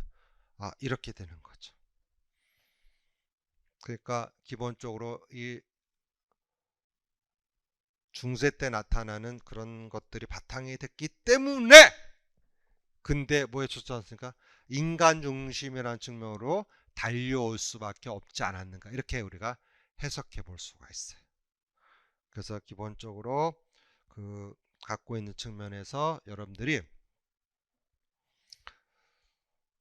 이렇게 되는 거죠. 그러니까 기본적으로 이 중세 때 나타나는 그런 것들이 바탕이 됐기 때문에 근데 뭐에 좋지 않습니까? 인간 중심이라는 측면으로 달려올 수밖에 없지 않았는가 이렇게 우리가 해석해 볼 수가 있어요. 그래서 기본적으로 그 갖고 있는 측면에서 여러분들이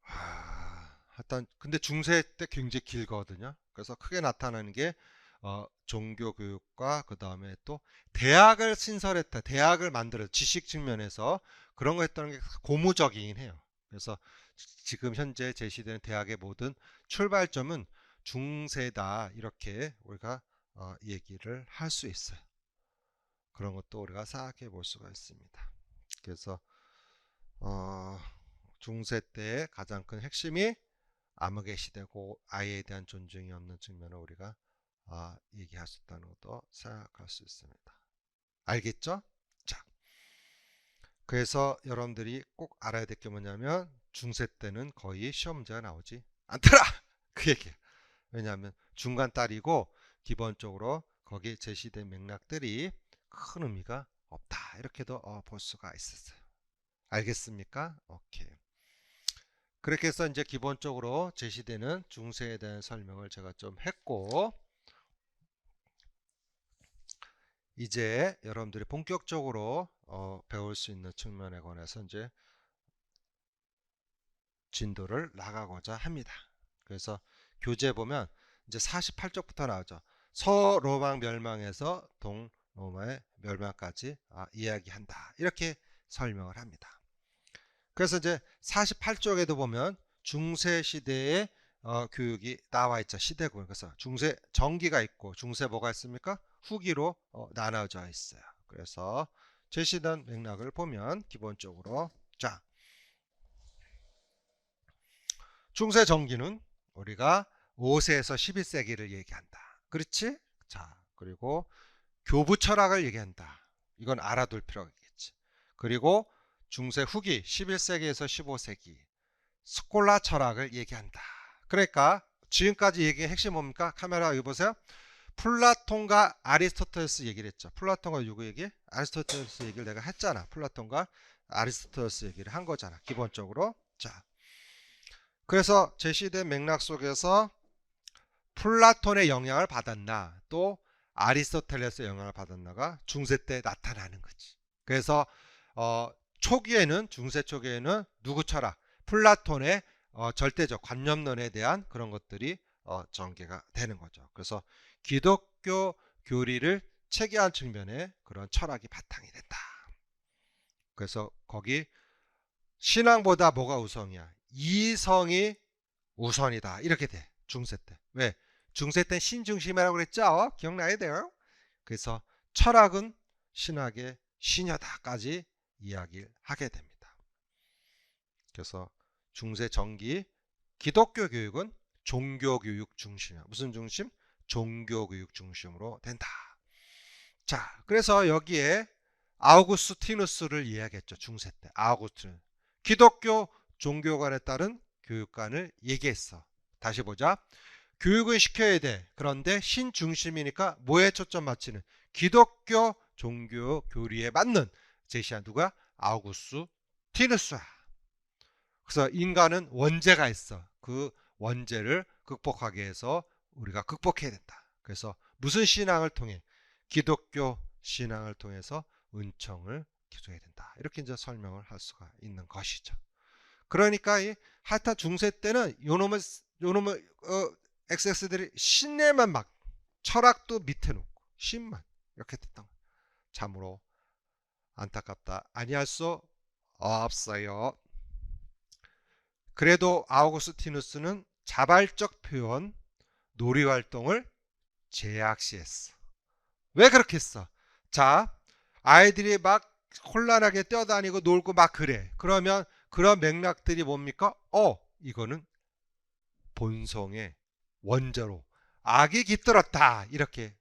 하여튼 근데 중세 때 굉장히 길거든요. 그래서 크게 나타나는 게 종교 교육과 그 다음에 또 대학을 신설했다, 대학을 만들어 지식 측면에서 그런 거 했다는 게 고무적이긴 해요. 그래서 지금 현재 제시되는 대학의 모든 출발점은 중세다 이렇게 우리가 얘기를 할 수 있어요. 그런 것도 우리가 생각해 볼 수가 있습니다. 그래서 중세 때의 가장 큰 핵심이 암흑의 시대고 아이에 대한 존중이 없는 측면을 우리가 얘기할 수 있다는 것도 생각할 수 있습니다. 알겠죠? 자, 그래서 여러분들이 꼭 알아야 될 게 뭐냐면 중세 때는 거의 시험 문제가 나오지 않더라. 그 얘기예요. 왜냐하면 중간 딸이고 기본적으로 거기에 제시된 맥락들이 큰 의미가 없다. 이렇게도 볼 수가 있었어요. 알겠습니까? 오케이. 그렇게 해서 이제 기본적으로 제시되는 중세에 대한 설명을 제가 좀 했고, 이제 여러분들이 본격적으로 배울 수 있는 측면에 관해서 이제 진도를 나가고자 합니다. 그래서 교재 보면 이제 48쪽부터 나오죠. 서로마 멸망에서 동로마의 멸망까지 이야기한다. 이렇게 설명을 합니다. 그래서 이제 48쪽에도 보면 중세 시대의 교육이 나와 있죠. 시대군. 그래서 중세 정기가 있고 중세 뭐가 있습니까? 후기로 나눠져 있어요. 그래서 제시된 맥락을 보면 기본적으로 자, 중세 정기는 우리가 5세에서 11세기를 얘기한다. 그렇지? 자, 그리고 교부 철학을 얘기한다. 이건 알아둘 필요가 있겠지. 그리고 중세 후기 11세기에서 15세기 스콜라 철학을 얘기한다. 그러니까 지금까지 얘기의 핵심 뭡니까? 카메라 여기 보세요. 플라톤과 아리스토텔레스 얘기를 했죠. 플라톤과 누구 얘기? 아리스토텔레스 얘기를 내가 했잖아. 플라톤과 아리스토텔레스 얘기를 한 거잖아. 기본적으로. 자, 그래서 제시된 맥락 속에서 플라톤의 영향을 받았나 또 아리스토텔레스의 영향을 받았나가 중세 때 나타나는 거지. 그래서 초기에는 중세 초기에는 누구 철학? 플라톤의 절대적 관념론에 대한 그런 것들이 전개가 되는 거죠. 그래서 기독교 교리를 체계한 측면에 그런 철학이 바탕이 된다. 그래서 거기 신앙보다 뭐가 우선이야? 이성이 우선이다. 이렇게 돼. 중세 때. 왜? 중세 때 신중심이라고 그랬죠? 기억나야 돼요. 그래서 철학은 신학의 신여다까지 이야기를 하게 됩니다. 그래서 중세 정기 기독교 교육은 종교교육 중심이야. 무슨 중심? 종교교육 중심으로 된다. 자, 그래서 여기에 아우구스티누스를 이야기했죠. 중세 때. 아우구스티누스. 기독교 종교관에 따른 교육관을 얘기했어. 다시 보자. 교육은 시켜야 돼. 그런데 신중심이니까 뭐에 초점 맞추는? 기독교 종교 교리에 맞는 제시한 누가? 아우구스티누스야. 그래서 인간은 원죄가 있어. 그 원죄를 극복하기 위해서 우리가 극복해야 된다. 그래서 무슨 신앙을 통해? 기독교 신앙을 통해서 은총을 기도해야 된다. 이렇게 이제 설명을 할 수가 있는 것이죠. 그러니까 이 하여튼 중세 때는 요놈을 XX들이 신내만 막 철학도 밑에 놓고 신만 이렇게 됐던 거예요. 참으로 안타깝다. 아니할 수 없어요. 그래도 아우구스티누스는 자발적 표현, 놀이 활동을 제약시했어. 왜 그렇게 했어? 자, 아이들이 막 혼란하게 뛰어다니고 놀고 막 그래. 그러면 그런 맥락들이 뭡니까? 이거는 본성의 원죄로 악이 깃들었다. 이렇게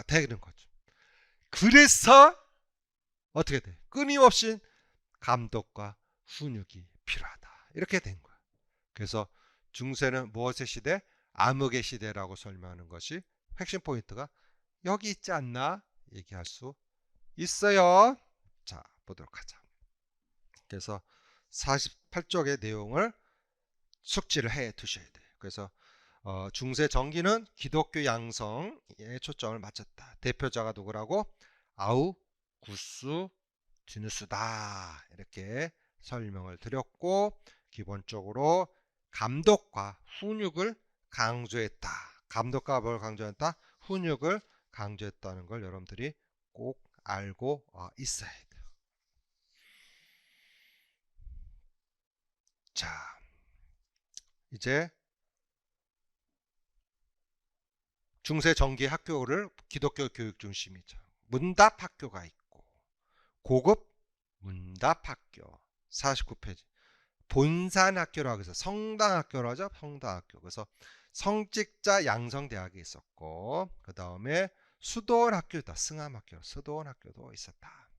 되는 거죠. 그래서 어떻게 돼? 끊임없이 감독과 훈육이 필요하다. 이렇게 된 거야. 그래서 중세는 무엇의 시대? 암흑의 시대라고 설명하는 것이 핵심 포인트가 여기 있지 않나 얘기할 수 있어요. 자, 보도록 하자. 그래서 48쪽의 내용을 숙지를 해 두셔야 돼요. 그래서 중세 정기는 기독교 양성에 초점을 맞췄다. 대표자가 누구라고? 아우구스티누스다. 이렇게 설명을 드렸고 기본적으로 감독과 훈육을 강조했다. 감독과 뭘 강조했다? 훈육을 강조했다는 걸 여러분들이 꼭 알고 있어야 돼요. 자, 이제 중세 정기 학교를 기독교 교육 중심이죠. 문답 학교가 있고 고급 문답 학교 49페이지 본산 학교라고 해서 성당 학교라고 하죠. 성당 학교. 그래서 성직자 양성대학이 있었고 그 다음에 수도원 학교다. 승암 학교, 수도원 학교도 있었다.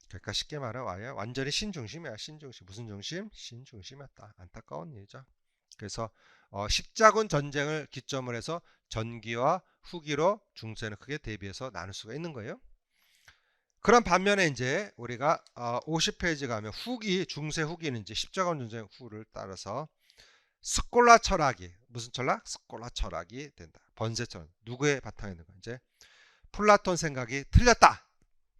그러니까 쉽게 말해 완전히 신중심이야. 신중심. 무슨 중심? 신중심이었다. 안타까운 일이죠. 그래서 십자군 전쟁을 기점으로 해서 전기와 후기로 중세는 크게 대비해서 나눌 수가 있는 거예요. 그런 반면에 이제 우리가 50페이지 가면 후기, 중세 후기는 이제 십자군 전쟁 후를 따라서 스콜라 철학이, 무슨 철학? 스콜라 철학이 된다. 번세 철학. 누구의 바탕에 있는 거야? 이제 플라톤 생각이 틀렸다.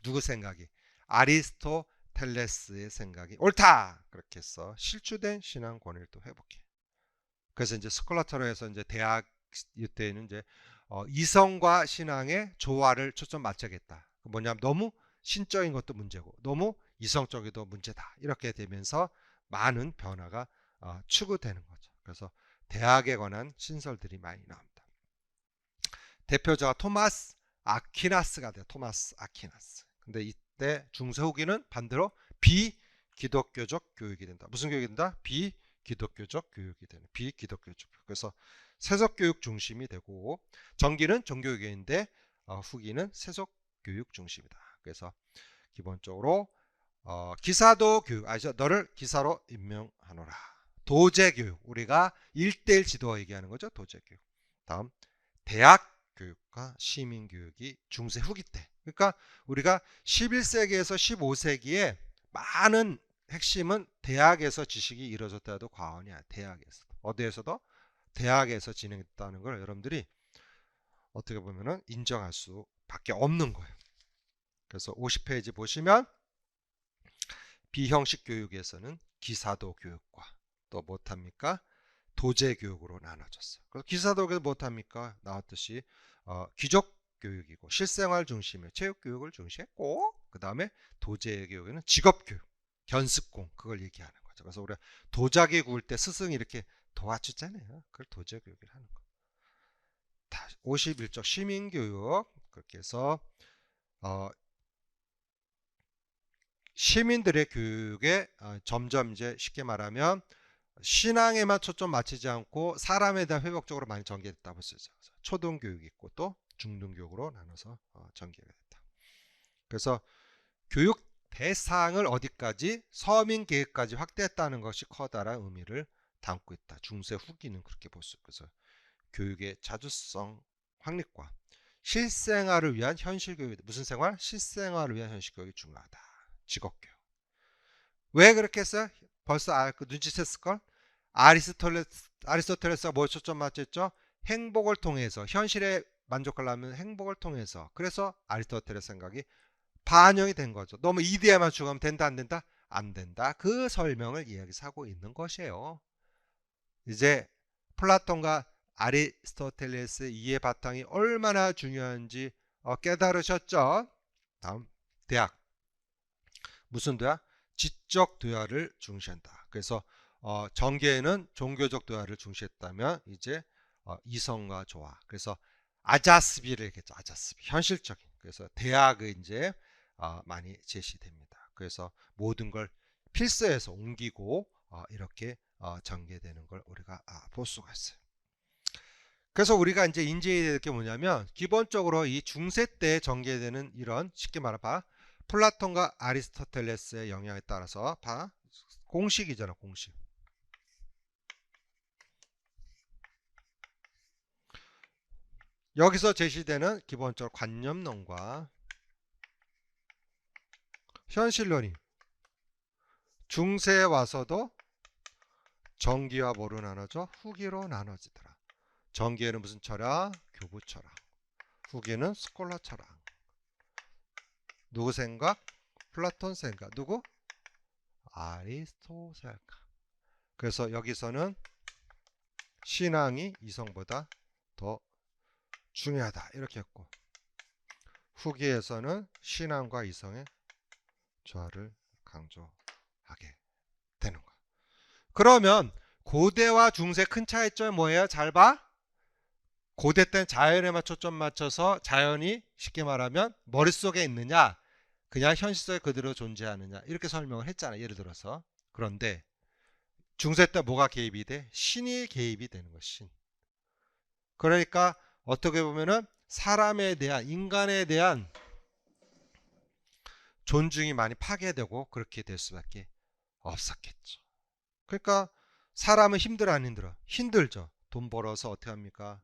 누구 생각이? 아리스토텔레스의 생각이 옳다. 그렇게 해서 실추된 신앙 권위를 또 회복해. 그래서 이제 스콜라 철학에서 이제 대학 이때는 이제 이성과 신앙의 조화를 초점 맞추겠다. 뭐냐면 너무 신적인 것도 문제고 너무 이성적이도 문제다. 이렇게 되면서 많은 변화가 추구되는 거죠. 그래서 대학에 관한 신설들이 많이 나옵니다. 대표자가 토마스 아퀴나스가 돼요. 토마스 아퀴나스. 근데 이때 중세 후기는 반대로 비기독교적 교육이 된다. 무슨 교육이 된다? 비기독교적 교육이 되는. 비기독교적 교육. 그래서 세속교육 중심이 되고 전기는 종교교육인데 후기는 세속교육 중심이다. 그래서 기본적으로 기사도 교육, 아시죠? 너를 기사로 임명하노라. 도제교육, 우리가 1대1 지도 얘기하는 거죠. 도제교육. 다음 대학 교육과 시민교육이 중세 후기 때. 그러니까 우리가 11세기에서 15세기에 많은 핵심은 대학에서 지식이 이루어졌다 해도 과언이 아니야. 대학에서. 어디에서도? 대학에서 진행했다는 걸 여러분들이 어떻게 보면은 인정할 수밖에 없는 거예요. 그래서 50페이지 보시면 비형식 교육에서는 기사도 교육과 또 못합니까? 도제 교육으로 나눠졌어요. 그래서 기사도교육 못합니까? 나왔듯이 귀족 교육이고 실생활 중심의 체육 교육을 중시했고 그 다음에 도제 교육에는 직업 교육, 견습공 그걸 얘기하는 거죠. 그래서 우리가 도자기 구울 때 스승이 이렇게 도와주잖아요. 그걸 도제 교육을 하는 거. 51쪽 시민교육 그렇게 해서 시민들의 교육에 점점 이제 쉽게 말하면 신앙에만 초점 맞추지 않고 사람에 대한 회복적으로 많이 전개됐다 볼 수 있어요. 초등교육이 있고 또 중등교육으로 나눠서 전개가 됐다. 그래서 교육 대상을 어디까지 서민 계획까지 확대했다는 것이 커다란 의미를 담고 있다. 중세 후기는 그렇게 볼 수 있고 그래서 교육의 자주성 확립과 실생활을 위한 현실 교육 무슨 생활? 실생활을 위한 현실 교육이 중요하다. 직업교육. 왜 그렇게 했어요? 벌써 그 눈치챘을걸? 아리스토텔레스가 뭘 초점 맞췄죠? 행복을 통해서 현실에 만족하려면 행복을 통해서 그래서 아리스토텔레스 생각이 반영이 된 거죠. 너무 이데아만 추구하면 된다 안 된다? 안 된다. 그 설명을 이야기해서 하고 있는 것이에요. 이제 플라톤과 아리스토텔레스의 이해 바탕이 얼마나 중요한지 깨달으셨죠? 다음 대학. 무슨 도야? 지적 도야를 중시한다. 그래서 전계에는 종교적 도야를 중시했다면 이제 이성과 조화. 그래서 아자스비를 얘기했죠. 아자스비. 현실적인. 그래서 대학의 이제 많이 제시됩니다. 그래서 모든 걸 필서에서 옮기고 이렇게 전개되는 걸 우리가 볼 수가 있어요. 그래서 우리가 이제 인지해야 될 게 뭐냐면 기본적으로 이 중세 때 전개되는 이런 쉽게 말해봐 플라톤과 아리스토텔레스의 영향에 따라서 공식이잖아. 공식. 여기서 제시되는 기본적으로 관념론과 현실론이 중세에 와서도 전기와 뭐로 나눠져? 후기로 나눠지더라. 전기에는 무슨 철학? 교부 철학. 후기는 스콜라 철학. 누구 생각? 플라톤 생각. 누구? 아리스토 생각. 그래서 여기서는 신앙이 이성보다 더 중요하다. 이렇게 했고 후기에서는 신앙과 이성의 조화를 강조하게 되는 거야. 그러면 고대와 중세 큰 차이점이 뭐예요? 잘 봐. 고대 때는 자연에만 초점 맞춰서 자연이 쉽게 말하면 머릿속에 있느냐 그냥 현실 속에 그대로 존재하느냐 이렇게 설명을 했잖아요. 예를 들어서. 그런데 중세 때 뭐가 개입이 돼? 신이 개입이 되는 거야. 신. 그러니까 어떻게 보면은 사람에 대한 인간에 대한 존중이 많이 파괴되고 그렇게 될 수밖에 없었겠죠. 그러니까 사람은 힘들어 안 힘들어? 힘들죠. 돈 벌어서 어떻게 합니까?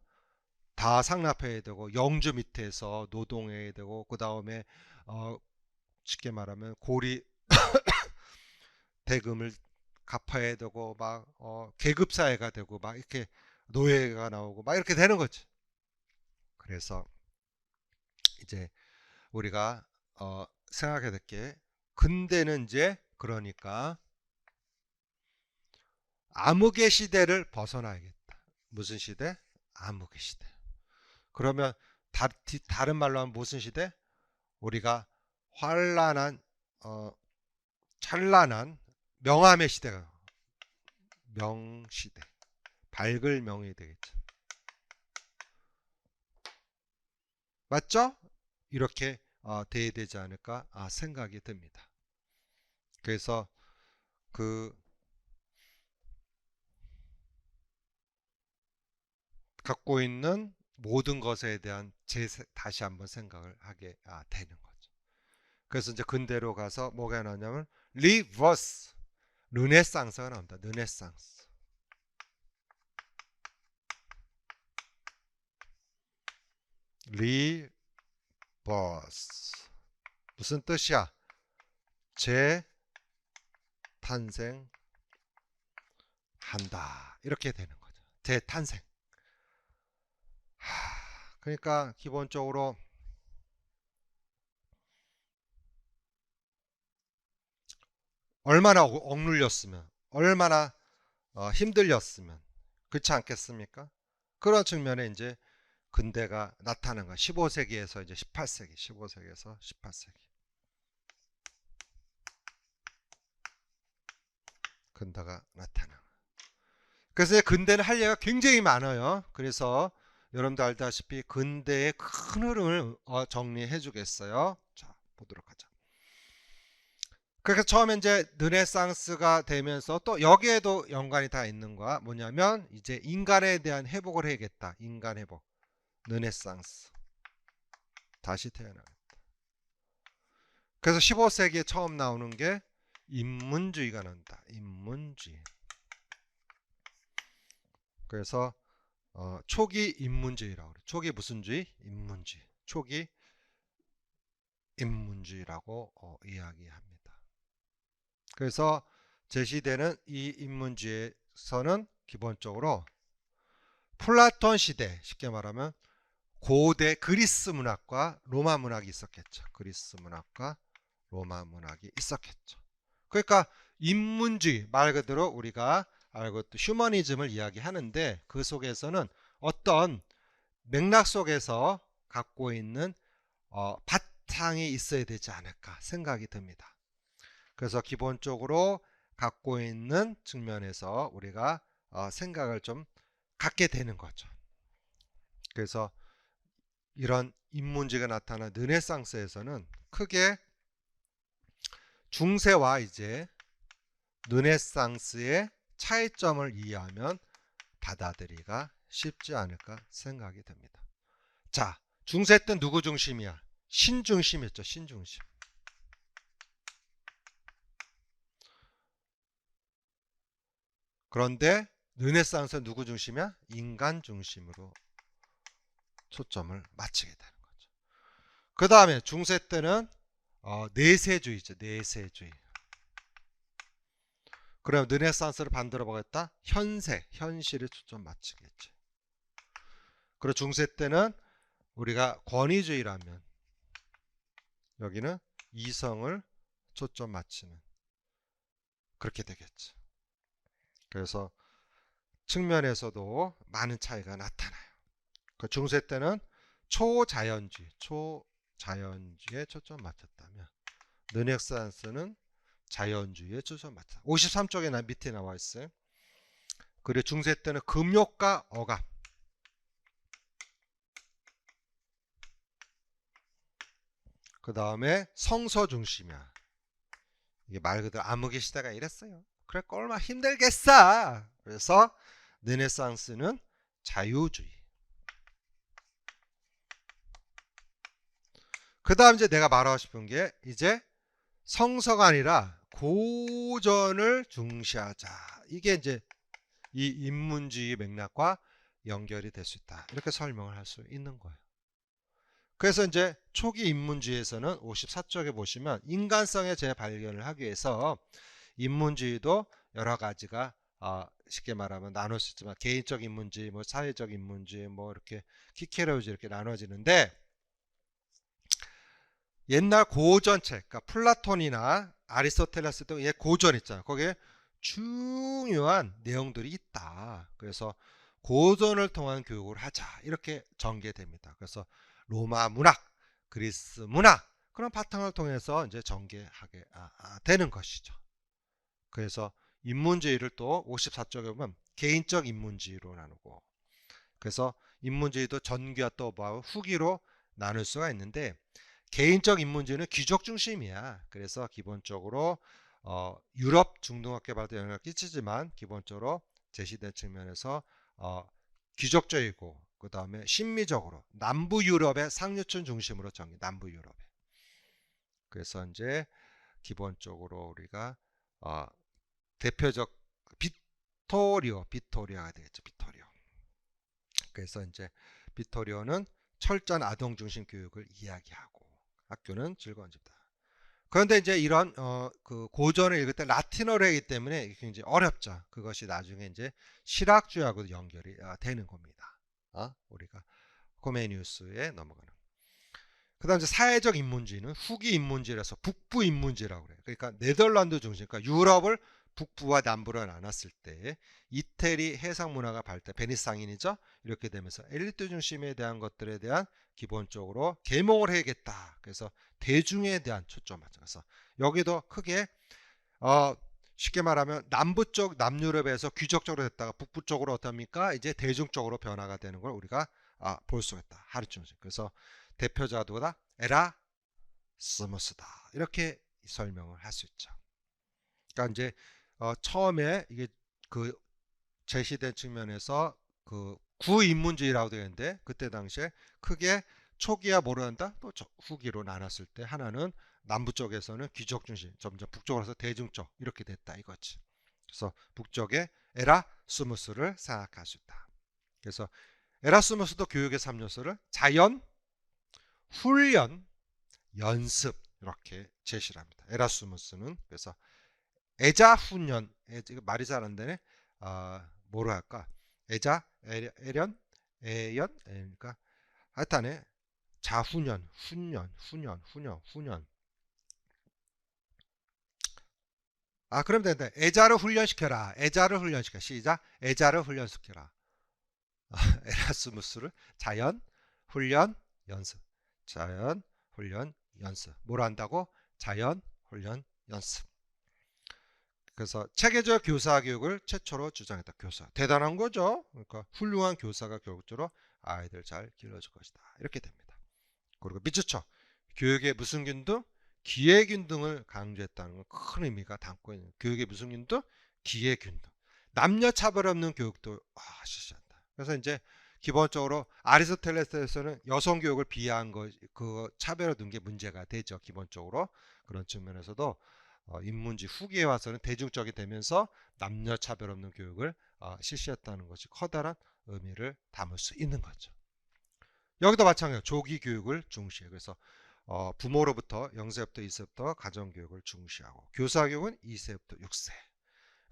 다 상납해야 되고 영주 밑에서 노동해야 되고 그 다음에 쉽게 말하면 고리 대금을 갚아야 되고 막 계급 사회가 되고 막 이렇게 노예가 나오고 막 이렇게 되는 거지. 그래서 이제 우리가 생각해야 될 게 근대는 이제 그러니까 암흑의 시대를 벗어나야겠다. 무슨 시대? 암흑의 시대. 그러면 다른 말로 하면 무슨 시대? 우리가 환란한 찬란한 명암의 시대가 명시대 밝을 명이 되겠죠. 맞죠? 이렇게 돼야 되지 않을까 생각이 듭니다. 그래서 그 갖고 있는 모든 것에 대한 다시 한번 생각을 하게 되는 거죠. 그래서 이제 근대로 가서 뭐가 나오냐면 리버스 르네상스가 나온다. 르네상스. 리버스 무슨 뜻이야? 재탄생한다. 이렇게 되는 거죠. 재탄생. 그러니까 기본적으로 얼마나 억눌렸으면 얼마나 힘들렸으면 그렇지 않겠습니까? 그런 측면에 이제 근대가 나타난 거 15세기에서 이제 18세기 15세기에서 18세기 근대가 나타난 거. 그래서 근대는 할 얘기가 굉장히 많아요. 그래서 여러분도 알다시피 근대의 큰 흐름을 정리해 주겠어요. 자, 보도록 하자. 그래서 처음에 이제 르네상스가 되면서 또 여기에도 연관이 다 있는 거야. 뭐냐면 이제 인간에 대한 회복을 해야겠다. 인간 회복. 르네상스. 다시 태어나겠다. 그래서 15세기에 처음 나오는 게 인문주의가 나온다. 인문주의. 그래서 초기 인문주의라고 그래. 초기 무슨 주의? 인문주의. 초기 인문주의라고 이야기합니다. 그래서 제시되는 이 인문주의에서는 기본적으로 플라톤 시대, 쉽게 말하면 고대 그리스 문학과 로마 문학이 있었겠죠. 그리스 문학과 로마 문학이 있었겠죠. 그러니까 인문주의 말 그대로 우리가 알고 있던 휴머니즘을 이야기하는데 그 속에서는 어떤 맥락 속에서 갖고 있는 바탕이 있어야 되지 않을까 생각이 듭니다. 그래서 기본적으로 갖고 있는 측면에서 우리가 생각을 좀 갖게 되는 거죠. 그래서 이런 인문주의가 나타난 르네상스에서는 크게 중세와 이제 르네상스의 차이점을 이해하면 받아들이기가 쉽지 않을까 생각이 듭니다. 자, 중세 때 누구 중심이야? 신중심이었죠. 신중심. 그런데 르네상스는 누구 중심이야? 인간 중심으로 초점을 맞추게 되는 거죠. 그 다음에 중세 때는 내세주의죠. 내세주의. 그럼 르네상스를 반대로 보겠다? 현세, 현실에 초점 맞추겠지. 그리고 중세 때는 우리가 권위주의라면 여기는 이성을 초점 맞추는 그렇게 되겠죠. 그래서 측면에서도 많은 차이가 나타나요. 그 중세 때는 초자연주의에 초점 맞췄다면 르네상스는 자연주의에 초점 맞췄다. 53쪽에 밑에 나와 있어요. 그리고 중세 때는 금욕과 억압. 그 다음에 성서 중심이야. 이게 말 그대로 암흑의 시대가 이랬어요. 그래 얼마나 힘들겠어. 그래서 르네상스는 자유주의. 그 다음 이제 내가 말하고 싶은 게 이제 성서가 아니라 고전을 중시하자. 이게 이제 이 인문주의 맥락과 연결이 될 수 있다. 이렇게 설명을 할 수 있는 거예요. 그래서 이제 초기 인문주의에서는 54쪽에 보시면 인간성의 재발견을 하기 위해서 인문주의도 여러 가지가 쉽게 말하면 나눌 수 있지만 개인적 인문주의, 뭐 사회적 인문주의, 뭐 이렇게 키케로주의 이렇게 나눠지는데 옛날 고전책, 그러니까 플라톤이나 아리스토텔레스 등 고전 있잖아요. 거기에 중요한 내용들이 있다. 그래서 고전을 통한 교육을 하자 이렇게 전개됩니다. 그래서 로마 문학, 그리스 문학 그런 바탕을 통해서 이제 전개하게 되는 것이죠. 그래서 인문주의를 또 54쪽에 보면 개인적 인문주의로 나누고 그래서 인문주의도 전기와 또 후기로 나눌 수가 있는데 개인적 인문주의는 귀족 중심이야. 그래서 기본적으로 유럽 중동학계 발달에 영향을 끼치지만 기본적으로 제시된 측면에서 귀족적이고 그 다음에 심미적으로 남부 유럽의 상류층 중심으로 전개. 남부 유럽에. 그래서 이제 기본적으로 우리가 대표적 비토리아가 되겠죠. 비토리오. 그래서 이제 비토리오는 철저한 아동 중심 교육을 이야기하고 학교는 즐거운 집이다. 그런데 이제 이런 그 고전을 읽을 때 라틴어로 하기 때문에 굉장히 어렵죠. 그것이 나중에 이제 실학주의하고도 연결이 되는 겁니다. 우리가 코메니우스에 넘어가는. 그다음 이제 사회적 인문주의는 후기 인문주의라서 북부 인문주의라고 그래요. 그러니까 네덜란드 중심, 그러니까 유럽을 북부와 남부로 나눴을 때 이태리 해상 문화가 발달, 베니스 상인이죠. 이렇게 되면서 엘리트 중심에 대한 것들에 대한 기본적으로 계몽을 해야겠다. 그래서 대중에 대한 초점을 맞춰서 여기도 크게 쉽게 말하면 남부 쪽 남유럽에서 귀족적으로 됐다가 북부 쪽으로 어떻습니까? 이제 대중적으로 변화가 되는 걸 우리가 볼 수가 있다. 하루 중심. 그래서 대표자가 누구다? 에라스무스다. 이렇게 설명을 할 수 있죠. 그러니까 이제 처음에 이게 그 제시된 측면에서 그 구인문주의라고 되어 있는데 그때 당시에 크게 초기야 뭐로 한다? 또 후기로 나눴을 때 하나는 남부 쪽에서는 귀족 중심, 점점 북쪽으로 서 대중적 이렇게 됐다 이거지. 그래서 북쪽에 에라스무스를 생각할 수 있다. 그래서 에라스무스도 교육의 3요소를 자연, 훈련, 연습 이렇게 제시를 합니다. 에라스무스는 그래서 애자 훈련, 말이 잘 안 되네. 뭐로 할까? 애자, 애련, 애연, 그러니까 하여튼에 자훈련, 훈련. 그럼 된다. 애자를 훈련시켜라. 애자를 훈련시켜. 시작. 애자를 훈련시켜라. 에라스무스를 자연, 훈련, 연습. 자연, 훈련, 연습. 뭘 한다고? 자연, 훈련, 연습. 그래서 체계적 교사 교육을 최초로 주장했다. 교사. 대단한 거죠. 그러니까 훌륭한 교사가 교육적으로 아이들 잘 길러줄 것이다. 이렇게 됩니다. 그리고 밑줄쳐. 교육의 무슨 균등? 기회 균등을 강조했다는 건 큰 의미가 담고 있는. 교육의 무슨 균등? 기회 균등. 남녀 차별 없는 교육도 실시한다. 그래서 이제 기본적으로 아리스토텔레스에서는 여성 교육을 비하한 그 차별을 둔 게 문제가 되죠. 기본적으로 그런 측면에서도 인문주의 후기에 와서는 대중적이 되면서 남녀 차별 없는 교육을 실시했다는 것이 커다란 의미를 담을 수 있는 거죠. 여기도 마찬가지로 조기 교육을 중시해. 그래서 부모로부터 0세부터 2세부터 가정교육을 중시하고 교사교육은 2세부터 6세.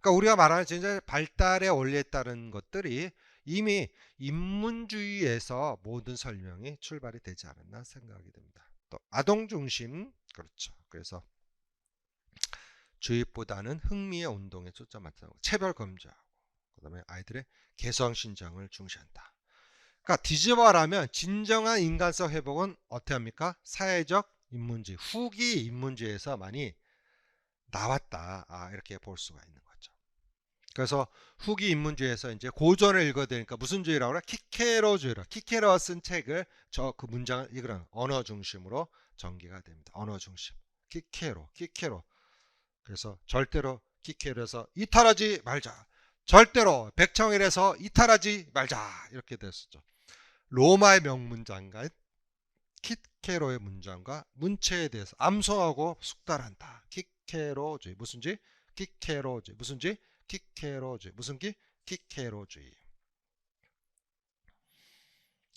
그러니까 우리가 말하는 진짜 발달의 원리에 따른 것들이 이미 인문주의에서 모든 설명이 출발이 되지 않았나 생각이 됩니다. 또 아동 중심 그렇죠. 그래서 주입보다는 흥미의 운동에 초점맞추고 체별 검증하고 그다음에 아이들의 개성 신장을 중시한다. 그러니까 뒤집어 말하면 진정한 인간성 회복은 어떻게 합니까? 사회적 인문주의, 후기 인문주의에서 많이 나왔다. 이렇게 볼 수가 있는 거죠. 그래서 후기 인문주의에서 이제 고전을 읽어야 되니까 무슨 주의라고 그래? 키케로주의라. 키케로가 쓴 책을 그 문장을 읽으라는 언어 중심으로 전개가 됩니다. 언어 중심. 키케로. 그래서 절대로 키케로에서 이탈하지 말자. 절대로 백청일에서 이탈하지 말자. 이렇게 됐었죠. 로마의 명문장과 키케로의 문장과 문체에 대해서 암송하고 숙달한다. 키케로주의. 무슨지? 키케로주의. 무슨지? 키케로주의. 무슨 기? 키케로주의.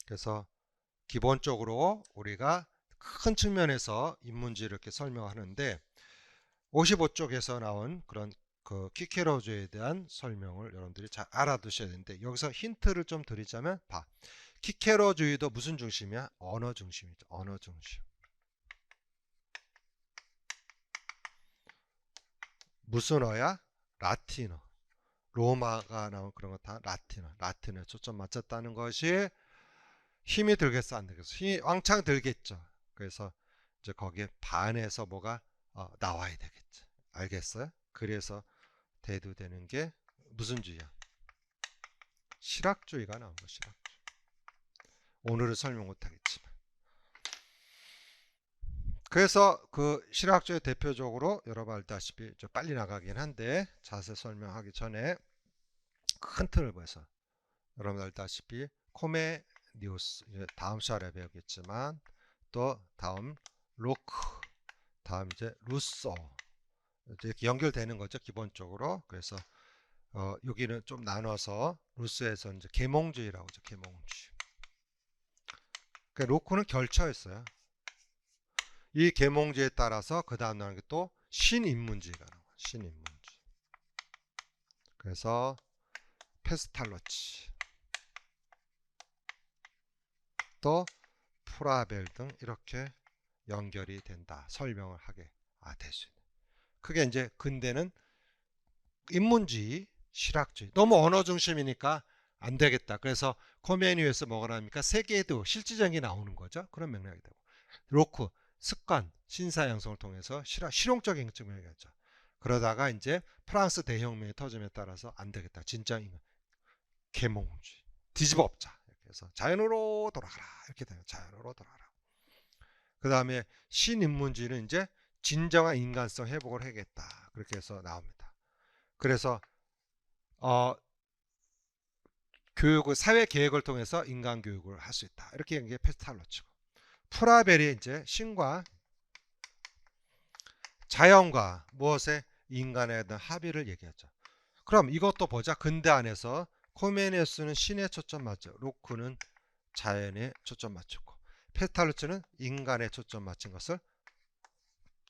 그래서 기본적으로 우리가 큰 측면에서 인문주의 이렇게 설명하는데 55쪽에서 나온 그런 그 키케로주에 대한 설명을 여러분들이 잘 알아두셔야 되는데 여기서 힌트를 좀 드리자면 키케로주의도 무슨 중심이야? 언어 중심이죠. 언어 중심. 무슨 어야? 라틴어. 로마가 나온 그런 거 다 라틴어에 초점 맞췄다는 것이 힘이 들겠어 안 들겠어? 힘이 왕창 들겠죠. 그래서 이제 거기에 반해서 뭐가 나와야 되겠죠. 알겠어요? 그래서 대두되는 게 무슨 주의야? 실학주의가 나온 거. 실학주의. 오늘은 설명 못하겠지만. 그래서 그 실학주의 대표적으로 여러분 알다시피 좀 빨리 나가긴 한데 자세히 설명하기 전에 큰 틀을 보여서 여러분 알다시피 코메니우스 다음 시간에 배우겠지만 또 다음 로크 다음 이제 루소 이렇게 연결되는 거죠 기본적으로. 그래서 여기는 좀 나눠서 루소에서 이제 계몽주의라고 하죠. 계몽주의. 그러니까 로크는 결처였어요. 이 계몽주의에 따라서 그 다음 나오는 게 또 신인문주의가 나와요. 신인문주의. 그래서 페스탈로치 또 프라벨 등 이렇게 연결이 된다. 설명을 하게 될 수 있는. 그게 이제 근대는 인문주의, 실학주의. 너무 언어 중심이니까 안 되겠다. 그래서 코메니우에서 뭐가 나옵니까? 세계도 실질적인 게 나오는 거죠. 그런 맥락이 되고. 로크, 습관, 신사 양성을 통해서 실용적인 측면이 겠죠. 그러다가 이제 프랑스 대혁명이 터짐에 따라서 안 되겠다. 진짜 계몽주의. 뒤집어 엎자. 이렇게 해서 자연으로 돌아가라. 이렇게 돼요. 자연으로 돌아가라. 그 다음에 신인문주의는 이제 진정한 인간성 회복을 해야겠다. 그렇게 해서 나옵니다. 그래서 교육을 사회 계획을 통해서 인간 교육을 할 수 있다. 이렇게 이게 페스탈로치고 프라벨이 이제 신과 자연과 무엇에 인간에 대한 합의를 얘기하죠. 그럼 이것도 보자. 근대 안에서 코메니우스는 신에 초점 맞죠. 로크는 자연에 초점 맞췄고 페스탈로치는 인간에 초점 맞춘 것을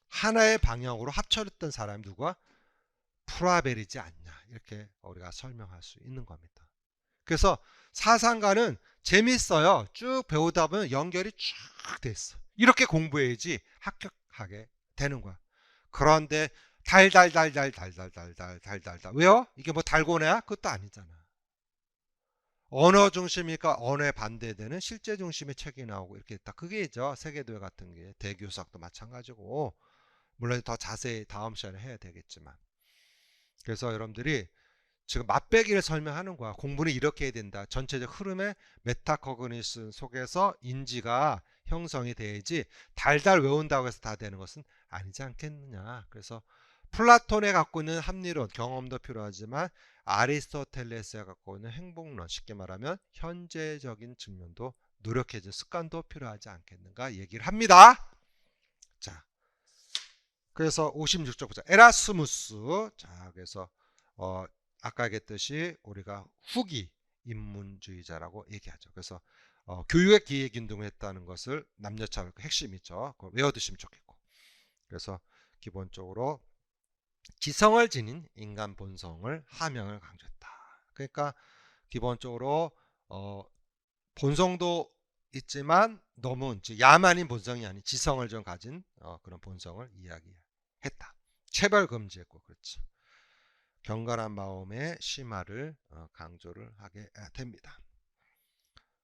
하나의 방향으로 합쳐졌던 사람이 누가? 프라벨이지 않냐. 이렇게 우리가 설명할 수 있는 겁니다. 그래서 사상가는 재밌어요. 쭉 배우다 보면 연결이 쭉 돼 있어. 이렇게 공부해야지 합격하게 되는 거야. 그런데 달달달달달달달달달달 왜요? 이게 뭐 달고나야? 그것도 아니잖아. 언어 중심이니까 언어에 반대되는 실제 중심의 책이 나오고 이렇게 있다. 그게죠. 세계도회 같은 게 대교수학도 마찬가지고 물론 더 자세히 다음 시간에 해야 되겠지만 그래서 여러분들이 지금 맛배기를 설명하는 거야. 공부는 이렇게 해야 된다. 전체적 흐름의 메타코그니션 속에서 인지가 형성이 돼야지 달달 외운다고 해서 다 되는 것은 아니지 않겠느냐. 그래서 플라톤에 갖고 있는 합리론, 경험도 필요하지만 아리스토텔레스가 갖고 있는 행복론, 쉽게 말하면 현재적인 측면도 노력해줄 습관도 필요하지 않겠는가 얘기를 합니다. 자, 그래서 56쪽 보자. 에라스무스. 자, 그래서 아까 얘기했듯이 우리가 후기 인문주의자라고 얘기하죠. 그래서 교육의 기획운동을 했다는 것을 남녀차별 핵심이죠. 외워두시면 좋겠고. 그래서 기본적으로 지성을 지닌 인간 본성을 하명을 강조했다. 그러니까 기본적으로 본성도 있지만 너무 야만인 본성이 아닌 지성을 좀 가진 그런 본성을 이야기했다. 체벌 금지했고 그렇죠. 경건한 마음의 심화를 강조를 하게 됩니다.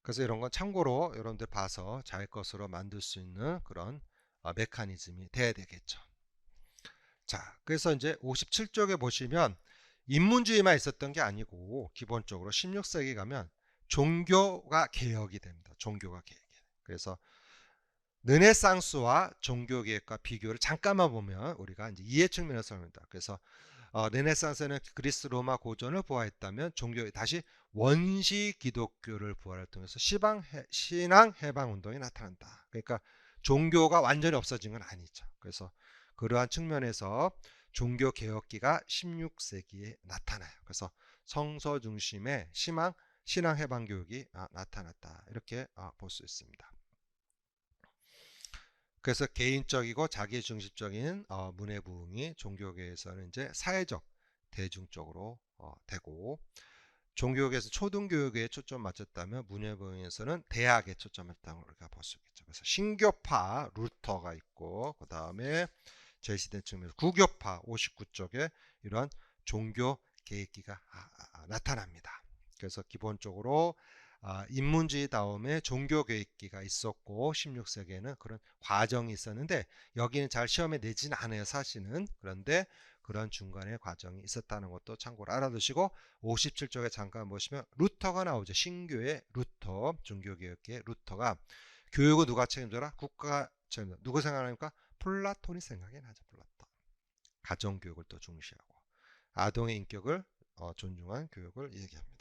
그래서 이런 건 참고로 여러분들 봐서 자기 것으로 만들 수 있는 그런 메커니즘이 돼야 되겠죠. 자, 그래서 이제 57쪽에 보시면 인문주의만 있었던 게 아니고 기본적으로 16세기 가면 종교가 개혁이 됩니다. 종교가 개혁이. 그래서 르네상스와 종교개혁과 비교를 잠깐만 보면 우리가 이제 이해 측면에서 설명합니다. 그래서 르네상스는 그리스 로마 고전을 부활했다면 종교 다시 원시 기독교를 부활을 통해서 신앙 해방 운동이 나타난다. 그러니까 종교가 완전히 없어진 건 아니죠. 그래서 그러한 측면에서 종교 개혁기가 16세기에 나타나요. 그래서 성서 중심의 신앙 해방 교육이 나타났다. 이렇게 볼 수 있습니다. 그래서 개인적이고 자기중심적인 문해부흥이 종교계에서는 이제 사회적, 대중적으로 되고, 종교계에서 초등교육에 초점 맞췄다면 문해부흥에서는 대학에 초점 맞췄다고 우리가 볼 수 있겠죠. 그래서 신교파 루터가 있고, 그 다음에 제시된 측면에서 구교파 59쪽에 이러한 종교 계획기가 나타납니다. 그래서 기본적으로 인문주의 다음에 종교 계획기가 있었고 16세기에는 그런 과정이 있었는데 여기는 잘 시험에 내진 않아요, 사실은. 그런데 그런 중간에 과정이 있었다는 것도 참고로 알아두시고 57쪽에 잠깐 보시면 루터가 나오죠. 신교의 루터, 종교개혁의 루터가 교육을 누가 책임져라? 국가가 책임져라. 누구 생각하니까? 플라톤이 생각이 나죠. 플라톤. 가정교육을 또 중시하고 아동의 인격을 존중한 교육을 얘기합니다.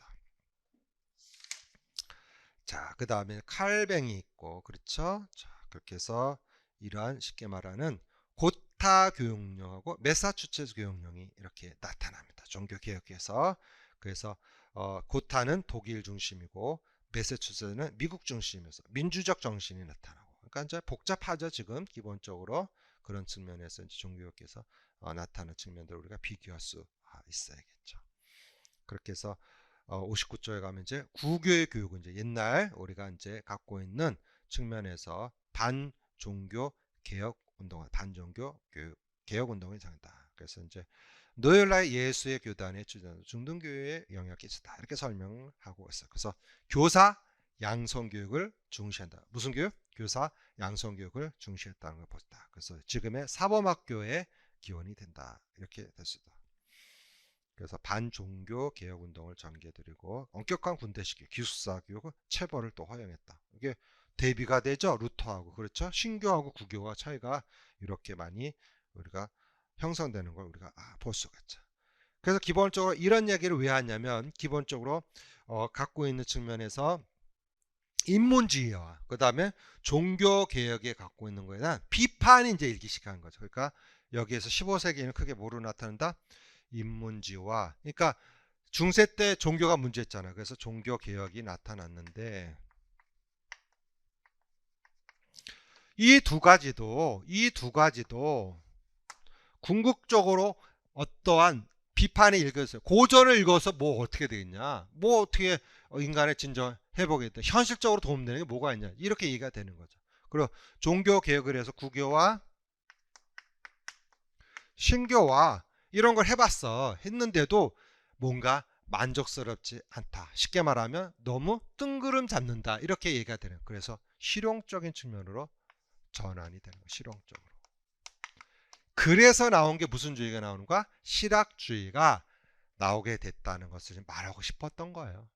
자, 그 다음에 칼뱅이 있고, 그렇죠? 자, 그렇게 해서 이러한 쉽게 말하는 고타 교육령하고 매사추세츠 교육령이 이렇게 나타납니다. 종교개혁에서. 그래서 고타는 독일 중심이고 매사추세츠는 미국 중심에서 민주적 정신이 나타나고. 그러니까 이제 복잡하죠, 지금 기본적으로. 그런 측면에서 이제 종교개혁에서 나타나는 측면들을 우리가 비교할 수 있어야겠죠. 그렇게 해서 59조에 가면 이제 구교의 교육은 이제 옛날 우리가 이제 갖고 있는 측면에서 반종교 개혁 운동, 반종교 교육 개혁 운동이 장이다. 그래서 이제 노엘라의 예수의 교단의 주전 중등교회의 영향을 끼쳤다. 이렇게 설명을 하고 있어요. 그래서 교사 양성 교육을 중시한다. 무슨 교육? 교사 양성 교육을 중시했다는 걸 보다. 그래서 지금의 사범학교의 기원이 된다. 이렇게 됐습니다. 그래서 반종교 개혁 운동을 전개드리고 엄격한 군대식 기숙사 교육은 체벌을 또 허용했다. 이게 대비가 되죠. 루터하고. 그렇죠. 신교하고 구교와 차이가 이렇게 많이 우리가 형성되는 걸 우리가 볼 수가 있죠. 그래서 기본적으로 이런 얘기를 왜 하냐면 기본적으로 갖고 있는 측면에서 인문주의와 그 다음에 종교개혁에 갖고 있는 거에 대한 비판이 이제 일기 시작한 거죠. 그러니까 여기에서 15세기에는 크게 뭐로 나타난다? 인문지와, 그러니까 중세 때 종교가 문제였잖아요. 그래서 종교 개혁이 나타났는데 이 두 가지도 궁극적으로 어떠한 비판이 읽었어요. 고전을 읽어서 뭐 어떻게 되겠냐? 뭐 어떻게 인간의 진정 회복했다. 현실적으로 도움되는 게 뭐가 있냐? 이렇게 얘기가 되는 거죠. 그리고 종교 개혁을 해서 구교와 신교와 이런 걸 했는데도 뭔가 만족스럽지 않다. 쉽게 말하면 너무 뜬구름 잡는다. 이렇게 얘기가 되는. 그래서 실용적인 측면으로 전환이 되는 거예요. 실용적으로. 그래서 나온 게 무슨 주의가 나오는 거야? 실학주의가 나오게 됐다는 것을 말하고 싶었던 거예요.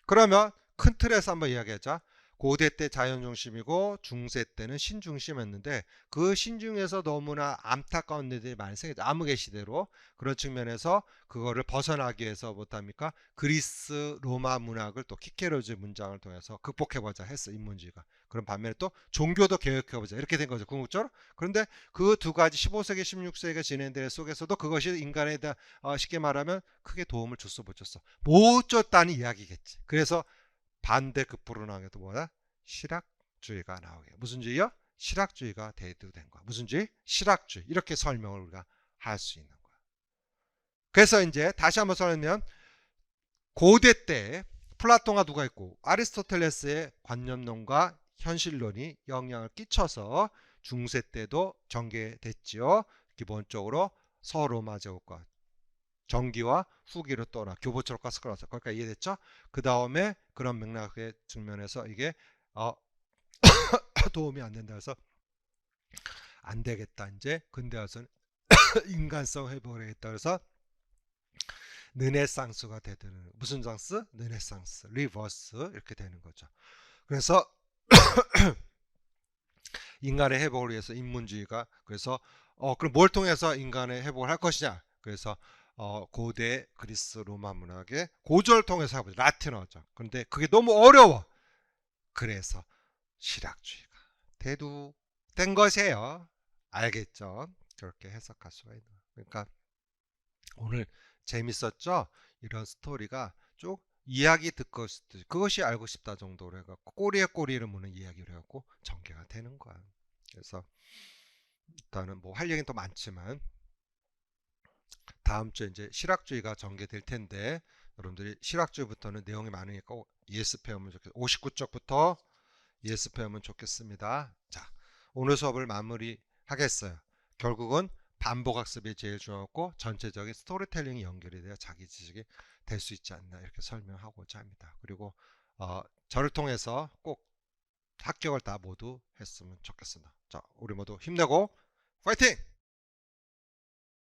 그러면 큰 틀에서 한번 이야기하자. 고대 때 자연중심이고 중세 때는 신중심이었는데 그 신중에서 너무나 안타까운 일들이 많이 생겼죠. 암흑의 시대로. 그런 측면에서 그거를 벗어나기 위해서 못합니까? 그리스 로마 문학을 또 키케로즈 문장을 통해서 극복해보자 했어. 인문주의가. 그런 반면에 또 종교도 개혁해보자 이렇게 된 거죠. 궁극적으로. 그런데 그 두 가지 15세기 16세기가 진행된 속에서도 그것이 인간에 대한 쉽게 말하면 크게 도움을 줬어 못 줬어. 못 줬다는 이야기겠지. 그래서 반대급부로 나온 게 또 뭐야? 실학주의가 나오게. 무슨 주의요? 실학주의가 대두된 거야. 무슨 주의? 실학주의. 이렇게 설명을 우리가 할 수 있는 거야. 그래서 이제 다시 한번 설명하면 고대 때 플라톤과 누가 있고 아리스토텔레스의 관념론과 현실론이 영향을 끼쳐서 중세 때도 전개됐지요. 기본적으로 서로마 제국과 전기와 후기로 떠나 교보철과 스크라스 거기까지 이해됐죠? 그 다음에 그런 맥락의 측면에서 이게 도움이 안 된다 해서 안 되겠다. 이제 근대 와서는 인간성 회복을 하겠다 그래서 르네상스가 되는 무슨 상스? 르네상스, 리버스 이렇게 되는 거죠. 그래서 인간의 회복을 위해서 인문주의가 그래서 그럼 뭘 통해서 인간의 회복을 할 것이냐? 그래서 고대 그리스 로마 문학의 고전을 통해서 하고 라틴어죠. 그런데 그게 너무 어려워. 그래서 실학주의가 대두된 것이에요. 알겠죠? 그렇게 해석할 수가 있는 거예요. 그러니까 오늘 재밌었죠? 이런 스토리가 쭉 이야기 듣고 그것이 알고 싶다 정도로 해갖고 꼬리에 꼬리를 무는 이야기를 해갖고 전개가 되는 거야. 그래서 일단은 뭐 할 얘기는 또 많지만 다음 주에 이제 실학주의가 전개될 텐데 여러분들이 실학주의부터는 내용이 많으니까 꼭 ES 배우면 좋겠어요. 59쪽부터 ES 배우면 좋겠습니다. 자, 오늘 수업을 마무리하겠어요. 결국은 반복학습이 제일 중요하고 전체적인 스토리텔링이 연결이 돼야 자기 지식이 될 수 있지 않나 이렇게 설명하고자 합니다. 그리고 저를 통해서 꼭 합격을 다 모두 했으면 좋겠습니다. 자, 우리 모두 힘내고 파이팅!